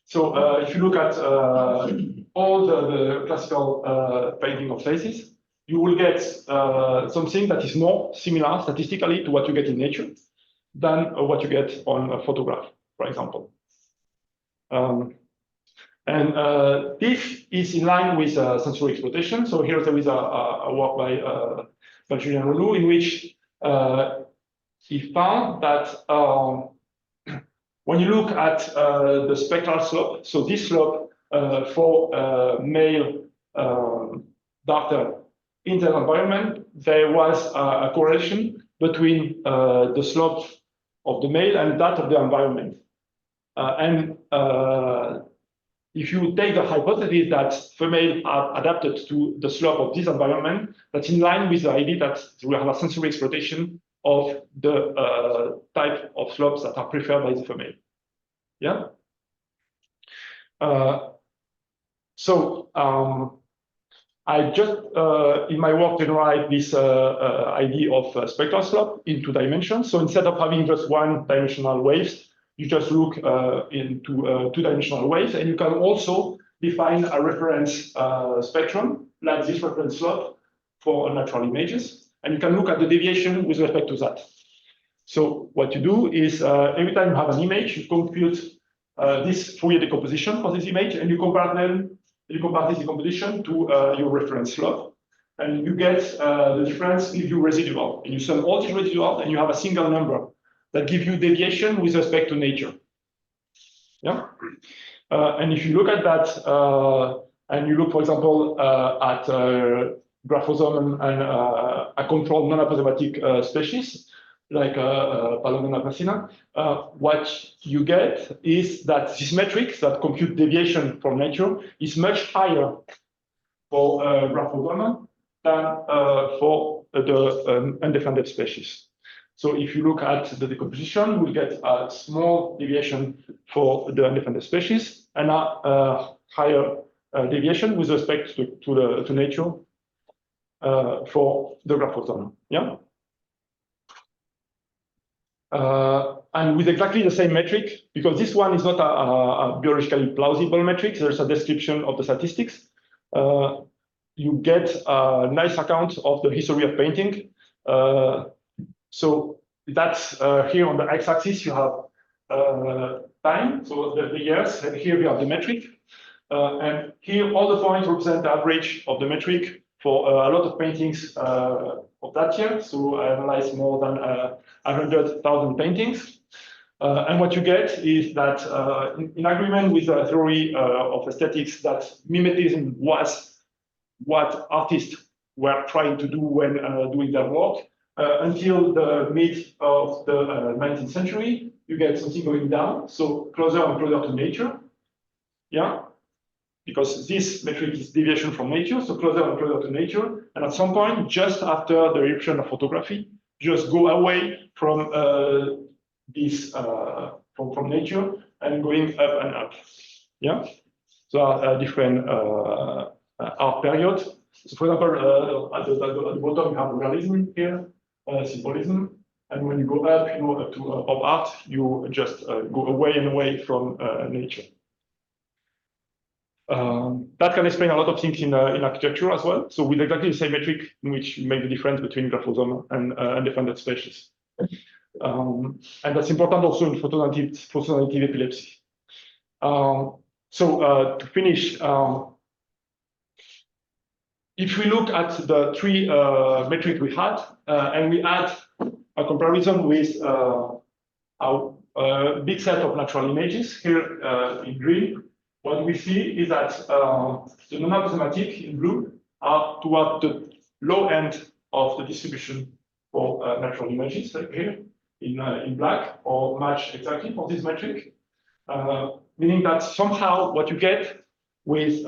Speaker 3: So if you look at all the classical painting of faces, you will get something that is more similar statistically to what you get in nature than what you get on a photograph, for example. And this is in line with sensory exploitation. So here there is a work by Julien Relou in which he found that when you look at the spectral slope, so this slope for male darker in the environment, there was a correlation between the slope of the male and that of the environment. If you take the hypothesis that females are adapted to the slope of this environment, that's in line with the idea that we have a sensory exploitation of the type of slopes that are preferred by the female. Yeah. I just, in my work, generate this idea of spectral slope in 2 dimensions. So instead of having just one-dimensional waves, you just look into 2-dimensional waves, and you can also define a reference spectrum, like this reference slope for natural images, and you can look at the deviation with respect to that. So what you do is every time you have an image, you compute this Fourier decomposition for this image, and you compare this decomposition to your reference slope, and you get the difference gives you residual, and you sum all these residual, and you have a single number that give you deviation with respect to nature. Yeah. And if you look at that, and you look, for example, at graphosome and a controlled non-aposematic species, like Palomona placina, what you get is that this metric that compute deviation from nature is much higher for graphosome than for the undefended species. So if you look at the decomposition, we'll get a small deviation for the undefended species and a higher deviation with respect to nature for the graphosome. Yeah. And with exactly the same metric, because this one is not a biologically plausible metric, there's a description of the statistics. You get a nice account of the history of painting. So That's here on the x-axis you have time, so the years, and here we have the metric. And here all the points represent the average of the metric for a lot of paintings of that year. So I analyzed more than 100,000 paintings. And what you get is that in agreement with the theory of aesthetics, that mimetism was what artists were trying to do when doing their work. Until the mid of the 19th century, you get something going down, so closer and closer to nature. Yeah, because this metric is deviation from nature, so closer and closer to nature. And at some point, just after the eruption of photography, just go away from this from nature and going up and up. Yeah, so different art periods. So for example, at the bottom you have realism here, symbolism, and when you go up, up to pop art, you just go away and away from nature. That can explain a lot of things in architecture as well. So with exactly the same metric in which you make the difference between graphosome and undefended species. And that's important also in photosensitive epilepsy. So to finish, if we look at the three metrics we had, and we add a comparison with our big set of natural images here in green, what we see is that the non-axiomatic in blue are toward the low end of the distribution for natural images, like here in black, or match exactly for this metric, meaning that somehow what you get with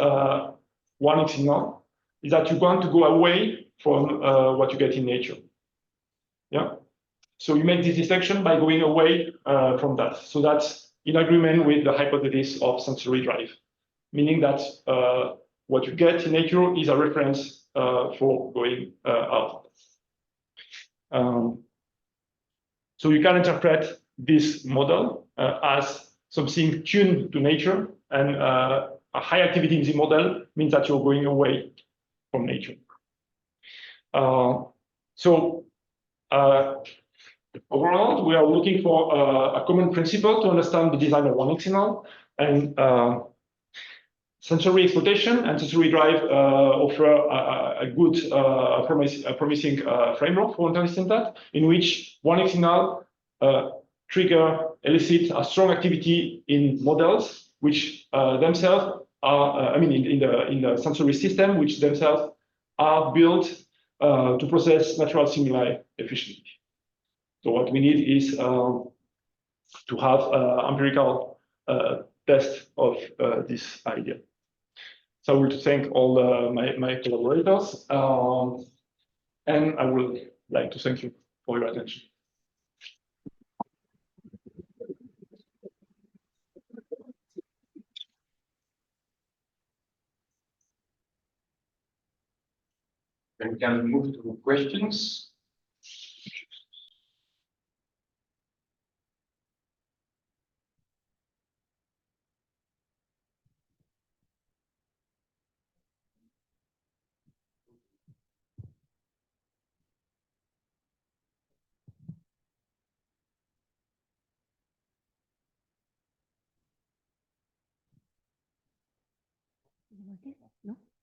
Speaker 3: warning signal is that you're going to go away from what you get in nature. Yeah. So you make this distinction by going away from that. So that's in agreement with the hypothesis of sensory drive, meaning that what you get in nature is a reference for going out. So you can interpret this model as something tuned to nature, and a high activity in the model means that you're going away from nature. Overall, we are looking for a common principle to understand the design of warning signal, and sensory exploitation and sensory drive offer a good, promising framework for understanding that, in which warning signal elicit a strong activity in models, which themselves are, in the sensory system, which themselves are built to process natural stimuli efficiently. So what we need is to have empirical test of this idea. So I would thank all my collaborators, and I would like to thank you for your attention.
Speaker 1: Then we can move to questions.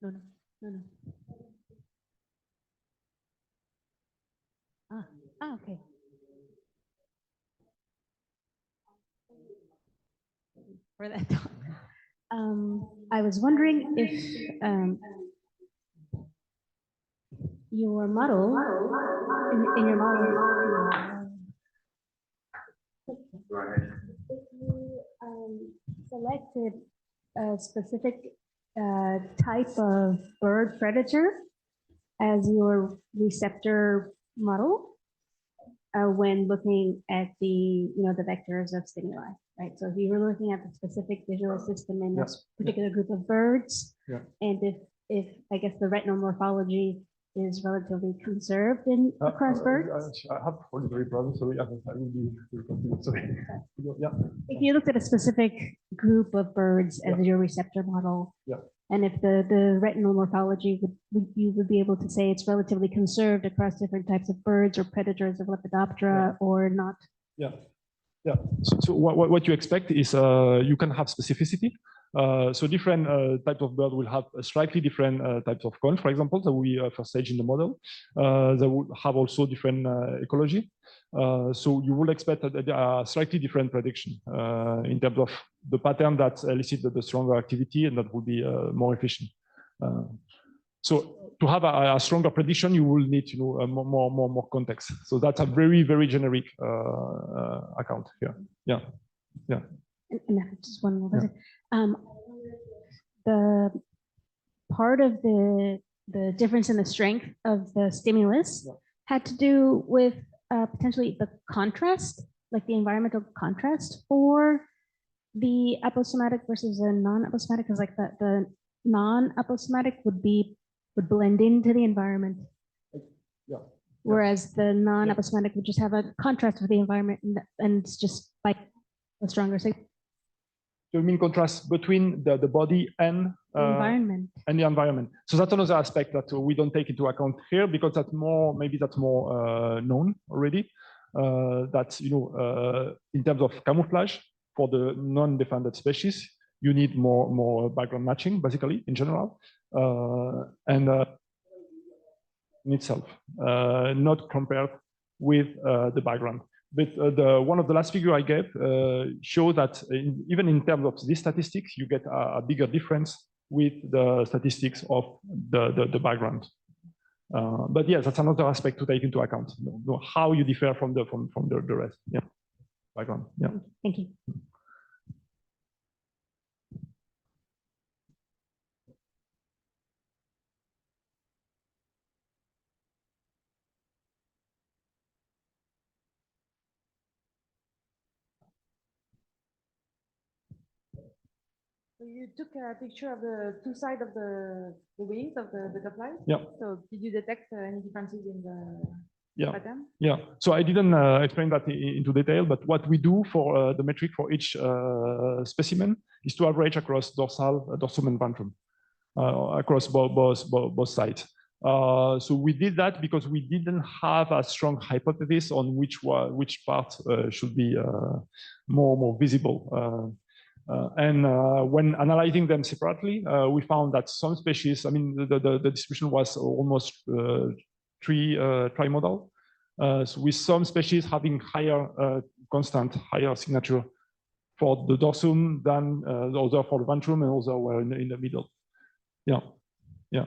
Speaker 4: No. Okay. For that talk. I was wondering if your model, in your model, if you selected a specific type of bird predator as your receptor model when looking at the vectors of stimuli, right? So if you were looking at the specific visual system in this particular group of birds, and if I guess the retinal morphology is relatively conserved in across birds.
Speaker 5: I have auditory problems, so I will be confused. Sorry. Yeah.
Speaker 4: If you looked at a specific group of birds as your receptor model, And if the retinal morphology you would be able to say it's relatively conserved across different types of birds or predators of Lepidoptera or not.
Speaker 5: Yeah. Yeah. So what you expect is you can have specificity. So different types of bird will have a slightly different types of cones, for example, that we first stage in the model. They will have also different ecology. So you will expect a slightly different prediction in terms of the pattern that elicits the stronger activity, and that will be more efficient. So to have a stronger prediction, you will need more context. So that's a very, very generic account here. Yeah. Yeah.
Speaker 4: And just one more question. The part of the difference in the strength of the stimulus had to do with potentially the contrast, like the environmental contrast for the aposematic versus the non-aposematic, because like the non-aposematic would blend into the environment.
Speaker 5: Yeah.
Speaker 4: Whereas the non-aposematic would just have a contrast with the environment and it's just like a stronger signal.
Speaker 5: So you mean contrast between the body and
Speaker 4: environment.
Speaker 5: And the environment. So that's another aspect that we don't take into account here because that's more known already. That in terms of camouflage for the non-defended species, you need more background matching, basically in general, and in itself, not compared with the background. But one of the last figure I gave show that even in terms of these statistics, you get a bigger difference with the statistics of the background. But yes, that's another aspect to take into account. How you differ from the rest. Yeah, background. Yeah.
Speaker 4: Thank you.
Speaker 6: So you took a picture of the two sides of the wings of the butterfly.
Speaker 5: Yeah.
Speaker 6: So did you detect any differences in the pattern?
Speaker 5: Yeah. So I didn't explain that into detail, but what we do for the metric for each specimen is to average across dorsum and ventrum, across both sides. So we did that because we didn't have a strong hypothesis on which part should be more visible. And when analyzing them separately, we found that some species, I mean, the distribution was almost trimodal. So with some species having higher higher signature for the dorsum than the other for the ventrum, and also were in the middle. Yeah, yeah.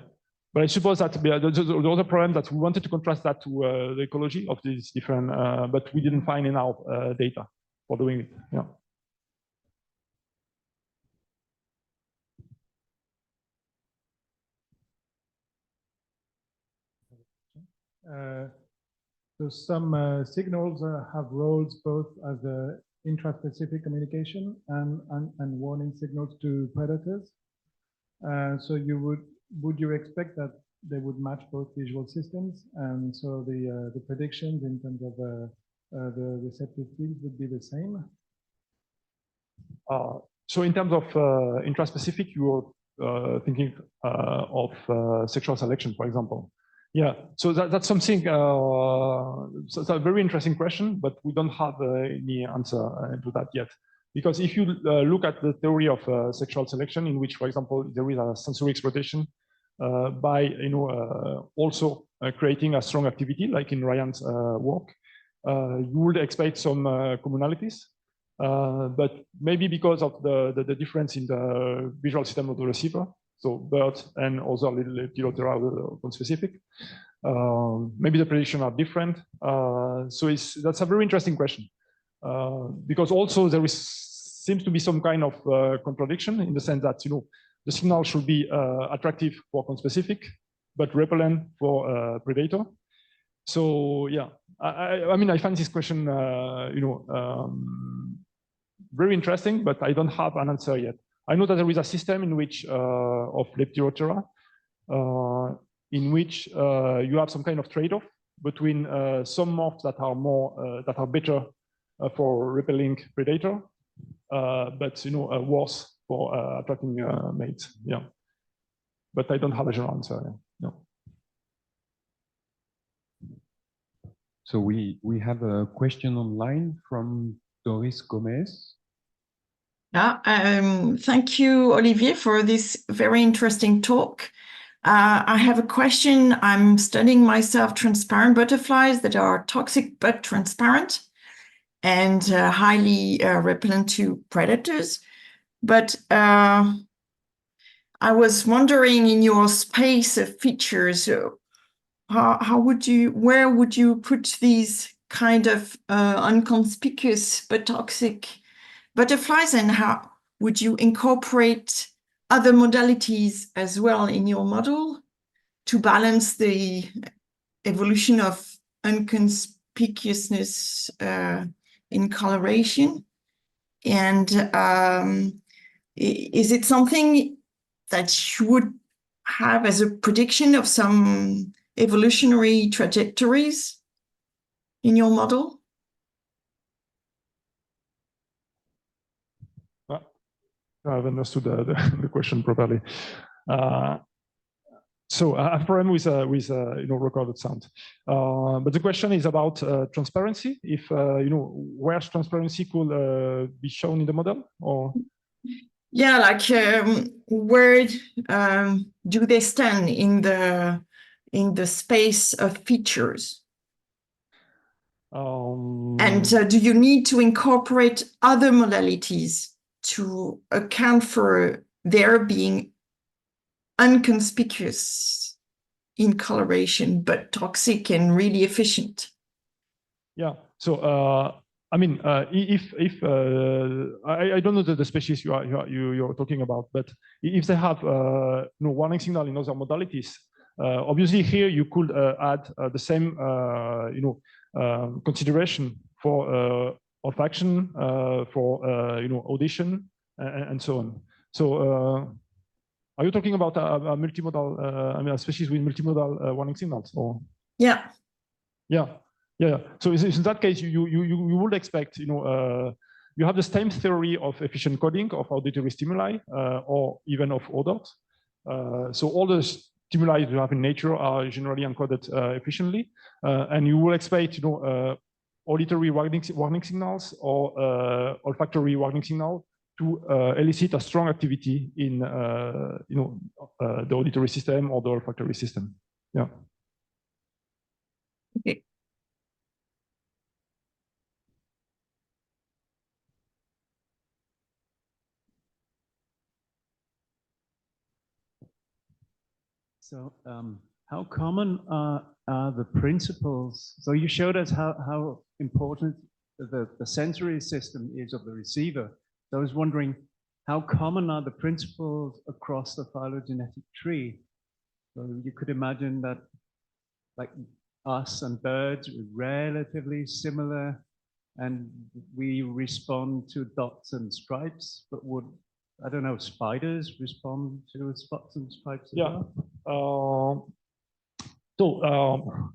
Speaker 5: But I suppose that the other problem that we wanted to contrast that to the ecology of these different, but we didn't find enough data for doing it. Yeah.
Speaker 2: So some signals have roles both as intraspecific communication and warning signals to predators. So would you expect that they would match both visual systems, and so the predictions in terms of the receptive fields would be the same?
Speaker 5: So in terms of intraspecific, you are thinking of sexual selection, for example. Yeah, so that's something, so it's a very interesting question, but we don't have any answer to that yet. Because if you look at the theory of sexual selection, in which, for example, there is a sensory exploitation by also creating a strong activity, like in Ryan's work, you would expect some commonalities. But maybe because of the difference in the visual system of the receiver, so birds and also Lepidoptera are specific. Maybe the prediction are different. So that's a very interesting question. Because also there seems to be some kind of contradiction in the sense that the signal should be attractive for conspecific, but repellent for predator. So yeah, I mean I find this question very interesting, but I don't have an answer yet. I know that there is a system in which of Lepidoptera in which you have some kind of trade-off between some morphs that are better for repelling predator, but worse for attracting mates. Yeah. but I don't have a general answer. No.
Speaker 7: So we have a question online from Doris Gomez.
Speaker 8: Yeah, thank you, Olivier, for this very interesting talk. I have a question. I'm studying myself transparent butterflies that are toxic but transparent and highly repellent to predators. But I was wondering, in your space of features, where would you put these kind of inconspicuous but toxic butterflies, and how would you incorporate other modalities as well in your model to balance the evolution of inconspicuousness in coloration? And is it something that you would have as a prediction of some evolutionary trajectories in your model?
Speaker 5: I've understood the question properly. So I have a problem with recorded sound. But the question is about transparency. If where transparency could be shown in the model, or
Speaker 8: yeah, like where do they stand in the space of features? And do you need to incorporate other modalities to account for their being inconspicuous in coloration, but toxic and really efficient?
Speaker 5: Yeah. So I mean, if I don't know the species you're talking about, but if they have no warning signal in other modalities, obviously here you could add the same consideration for olfaction, for audition, and so on. So are you talking about a multimodal, I mean, a species with multimodal warning signals, or?
Speaker 8: Yeah.
Speaker 5: Yeah. Yeah. So in that case, you would expect, you have the same theory of efficient coding of auditory stimuli, or even of odors. So all the stimuli you have in nature are generally encoded efficiently, and you will expect, auditory warning signals or olfactory warning signal to elicit a strong activity in, the auditory system or the olfactory system. Yeah.
Speaker 8: Okay.
Speaker 9: So how common are the principles? So you showed us how important the sensory system is of the receiver. So I was wondering, how common are the principles across the phylogenetic tree? So you could imagine that, like us and birds are relatively similar, and we respond to dots and stripes, but would, I don't know, spiders respond to spots and stripes as well?
Speaker 5: So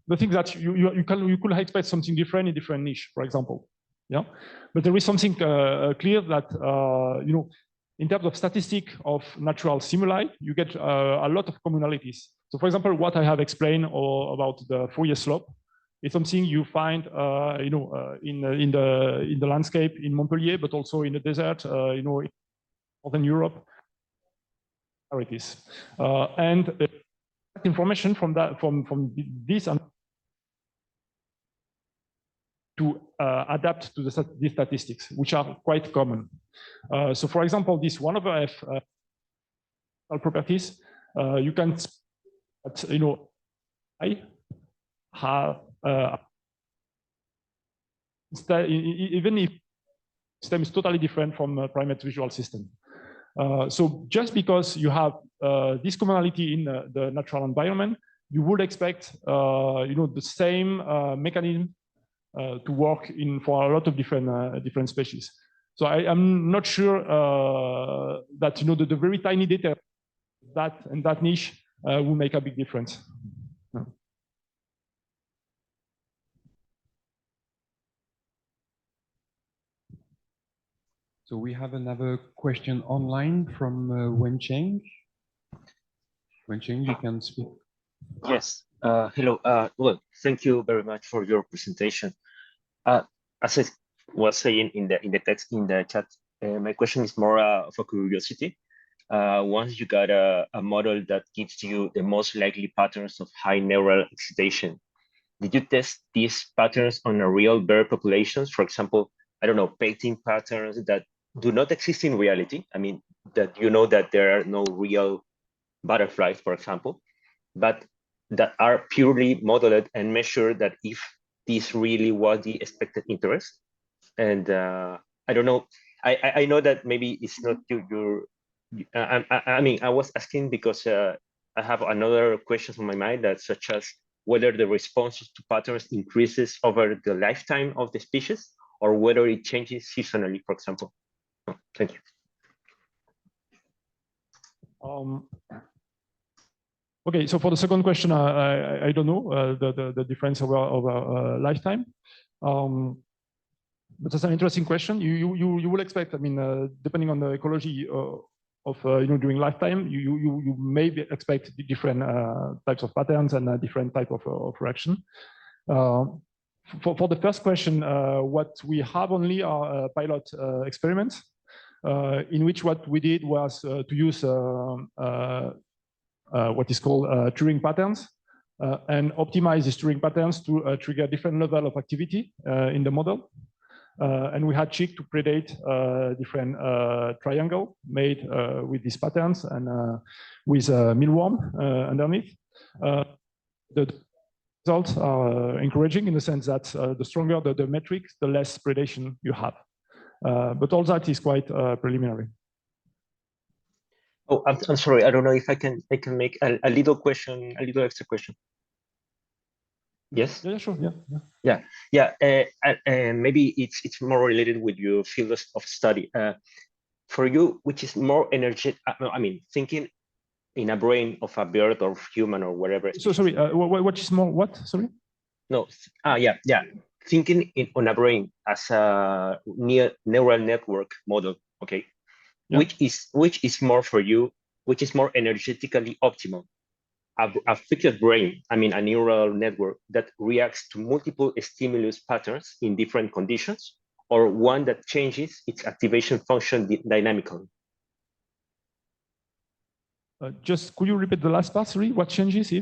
Speaker 5: the thing that you could expect something different in different niche, for example. Yeah, but there is something clear that in terms of statistic of natural stimuli, you get a lot of commonalities. So, for example, what I have explained about the Fourier slope is something you find, in the landscape in Montpellier, but also in the desert, in Northern Europe. And information from this and to adapt to these statistics, which are quite common. So, for example, this 1/f properties, you can, I have even if system is totally different from a primate visual system. So just because you have this commonality in the natural environment, you would expect the same mechanism to work for a lot of different species. So I'm not sure that the very tiny data that niche will make a big difference.
Speaker 7: So we have another question online from Wen Cheng. Wenqing, you can speak.
Speaker 10: Yes. Hello. Well, thank you very much for your presentation. As I was saying in the text in the chat, my question is more of a curiosity. Once you got a model that gives you the most likely patterns of high neural excitation, did you test these patterns on a real bird populations? For example, I don't know, painting patterns that do not exist in reality. I mean, that you know that there are no real butterflies, for example, but that are purely modeled and measured that if this really was the expected interest. And I don't know, I know that maybe it's not your I mean, I was asking because I have another question on my mind that such as whether the response to patterns increases over the lifetime of the species or whether it changes seasonally, for example. Oh, thank you.
Speaker 5: Okay, so for the second question, I don't know the difference over lifetime. But that's an interesting question. You will expect, I mean, depending on the ecology of during lifetime, you may expect different types of patterns and different type of reaction. For the first question, what we have only are pilot experiments in which what we did was to use what is called Turing patterns and optimize these Turing patterns to trigger different level of activity in the model. And we had cheek to predate different triangle made with these patterns and with a mealworm underneath. The results are encouraging in the sense that the stronger the metric, the less predation you have. But all that is quite preliminary.
Speaker 10: Oh, I'm sorry. I don't know if I can make a little question, a little extra question. Yes.
Speaker 5: Yeah, sure.
Speaker 10: Yeah. Maybe it's more related with your field of study. For you, which is more energetic? I mean, thinking in a brain of a bird or human or whatever.
Speaker 5: So sorry. What is more? What? Sorry.
Speaker 10: No. Yeah. Thinking on a brain as a neural network model. Okay. Yeah. Which is more for you? Which is more energetically optimal? A fixed brain, I mean, a neural network that reacts to multiple stimulus patterns in different conditions, or one that changes its activation function dynamically?
Speaker 5: Just could you repeat the last part? Sorry, what changes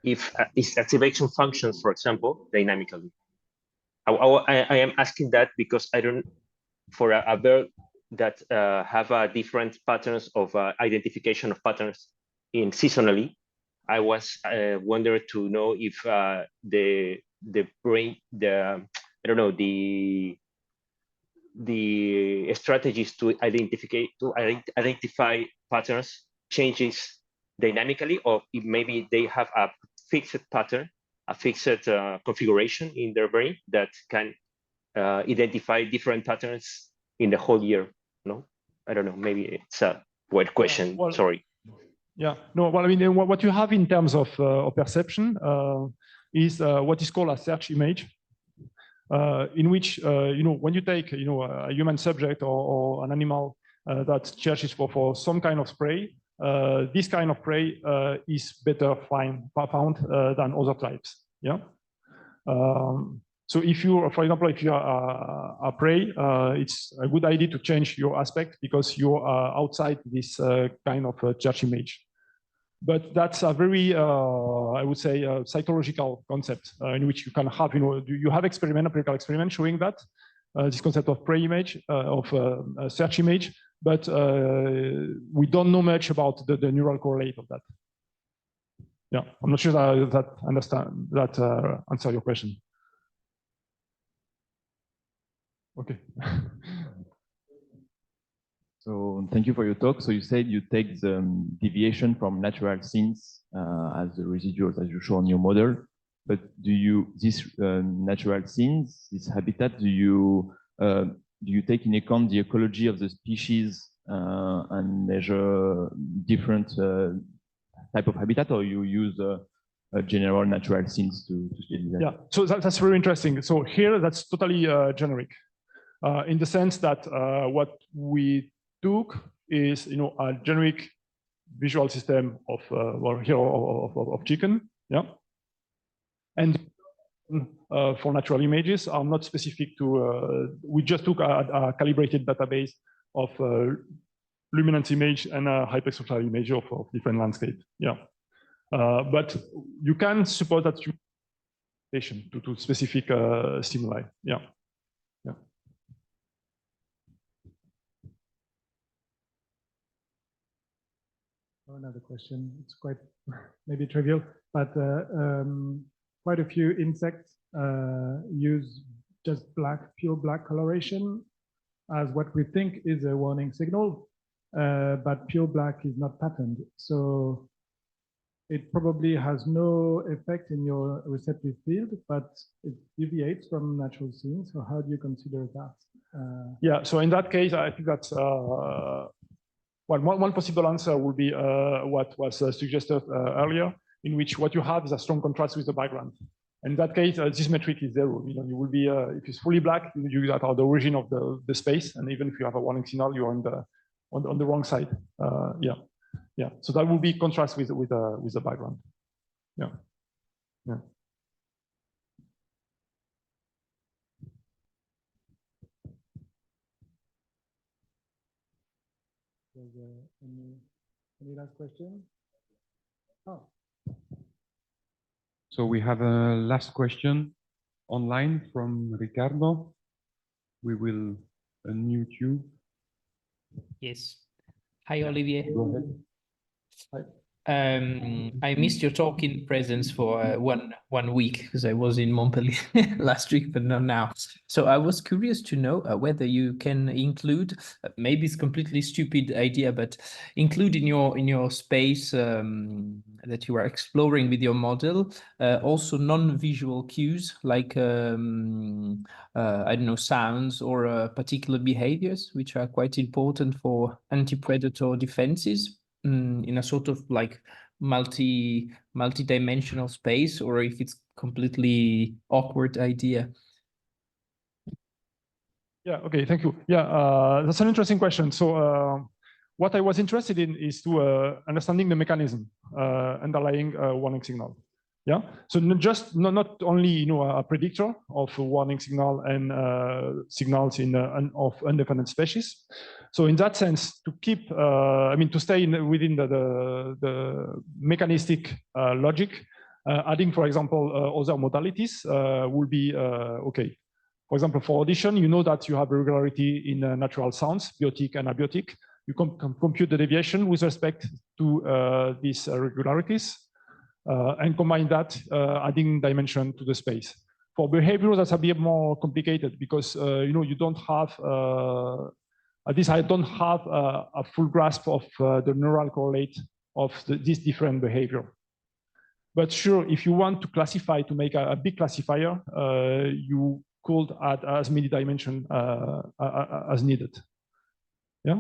Speaker 5: if
Speaker 10: its activation functions, for example, dynamically? I am asking that because I don't, for a bird that have different patterns of identification of patterns in seasonally, I was wondering to know if the brain, I don't know, the strategies to identify patterns changes dynamically, or if maybe they have a fixed pattern, a fixed configuration in their brain that can identify different patterns in the whole year. No, I don't know. Maybe it's a weird question. Well, sorry.
Speaker 5: Yeah, no, well, I mean, what you have in terms of perception is what is called a search image, in which, when you take, a human subject or an animal that searches for some kind of prey, this kind of prey is better found than other types, yeah? So if you, for example, if you are a prey, it's a good idea to change your aspect because you are outside this kind of search image. But that's a very, I would say, psychological concept in which you can have, you have empirical experiment showing that this concept of prey image, of search image, but we don't know much about the neural correlate of that. Yeah, I'm not sure that answer your question. Okay.
Speaker 11: So thank you for your talk. So you said you take the deviation from natural scenes as the residuals as you show on your model, but do you, this natural scenes, this habitat, do you take in account the ecology of the species and measure different type of habitat, or you use a general natural scenes to study that?
Speaker 5: Yeah, so that's very interesting. So here that's totally generic. In the sense that what we took is, a generic visual system of well, here of chicken, yeah, and for natural images are not specific to. We just took a calibrated database of luminance image and a hyperspectral image of different landscape, yeah. But you can suppose that you to specific stimuli, yeah.
Speaker 12: Another question. It's quite maybe trivial, but quite a few insects use just pure black coloration as what we think is a warning signal, but pure black is not patterned. So it probably has no effect in your receptive field, but it deviates from natural scenes. So how do you consider that?
Speaker 5: Yeah, so in that case, I think that's well, one possible answer would be what was suggested earlier, in which what you have is a strong contrast with the background. In that case, this metric is 0. You know, you will be if it's fully black, you are the origin of the space, and even if you have a warning signal, you're on the wrong side. Yeah, yeah. So that will be contrast with the background. Yeah, yeah.
Speaker 12: Any last question? Oh.
Speaker 7: So we have a last question online from Ricardo. We will unmute you.
Speaker 13: Yes. Hi, Olivier.
Speaker 7: Go ahead.
Speaker 5: Hi.
Speaker 13: I missed your talk in presence for one week because I was in Montpellier last week, but not now. So I was curious to know whether you can include, maybe it's completely stupid idea, but include in your space that you are exploring with your model also non-visual cues like I don't know, sounds or particular behaviors, which are quite important for anti-predator defenses. In a sort of like multi-dimensional space, or if it's completely awkward idea.
Speaker 5: Yeah, okay, thank you. Yeah, that's an interesting question. So what I was interested in is to understanding the mechanism underlying warning signal. Yeah, so not only a predictor of a warning signal and signals of independent species. So in that sense, to keep, I mean, to stay within the mechanistic logic, adding, for example, other modalities will be okay. For example, for audition, you know that you have regularity in natural sounds, biotic and abiotic. You can compute the deviation with respect to these regularities. And combine that, adding dimension to the space. For behaviors, that's a bit more complicated because you don't have, at least I don't have a full grasp of the neural correlate of this different behavior. But sure, if you want to classify, to make a big classifier, you could add as many dimensions as needed. Yeah.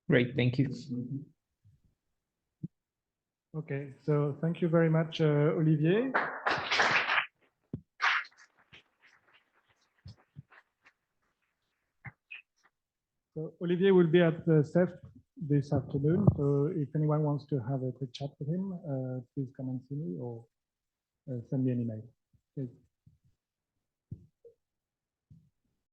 Speaker 13: Great, thank you.
Speaker 12: Okay, so thank you very much, Olivier. So Olivier will be at the CEF this afternoon. So if anyone wants to have a quick chat with him, please come and see me or send me an email. Okay.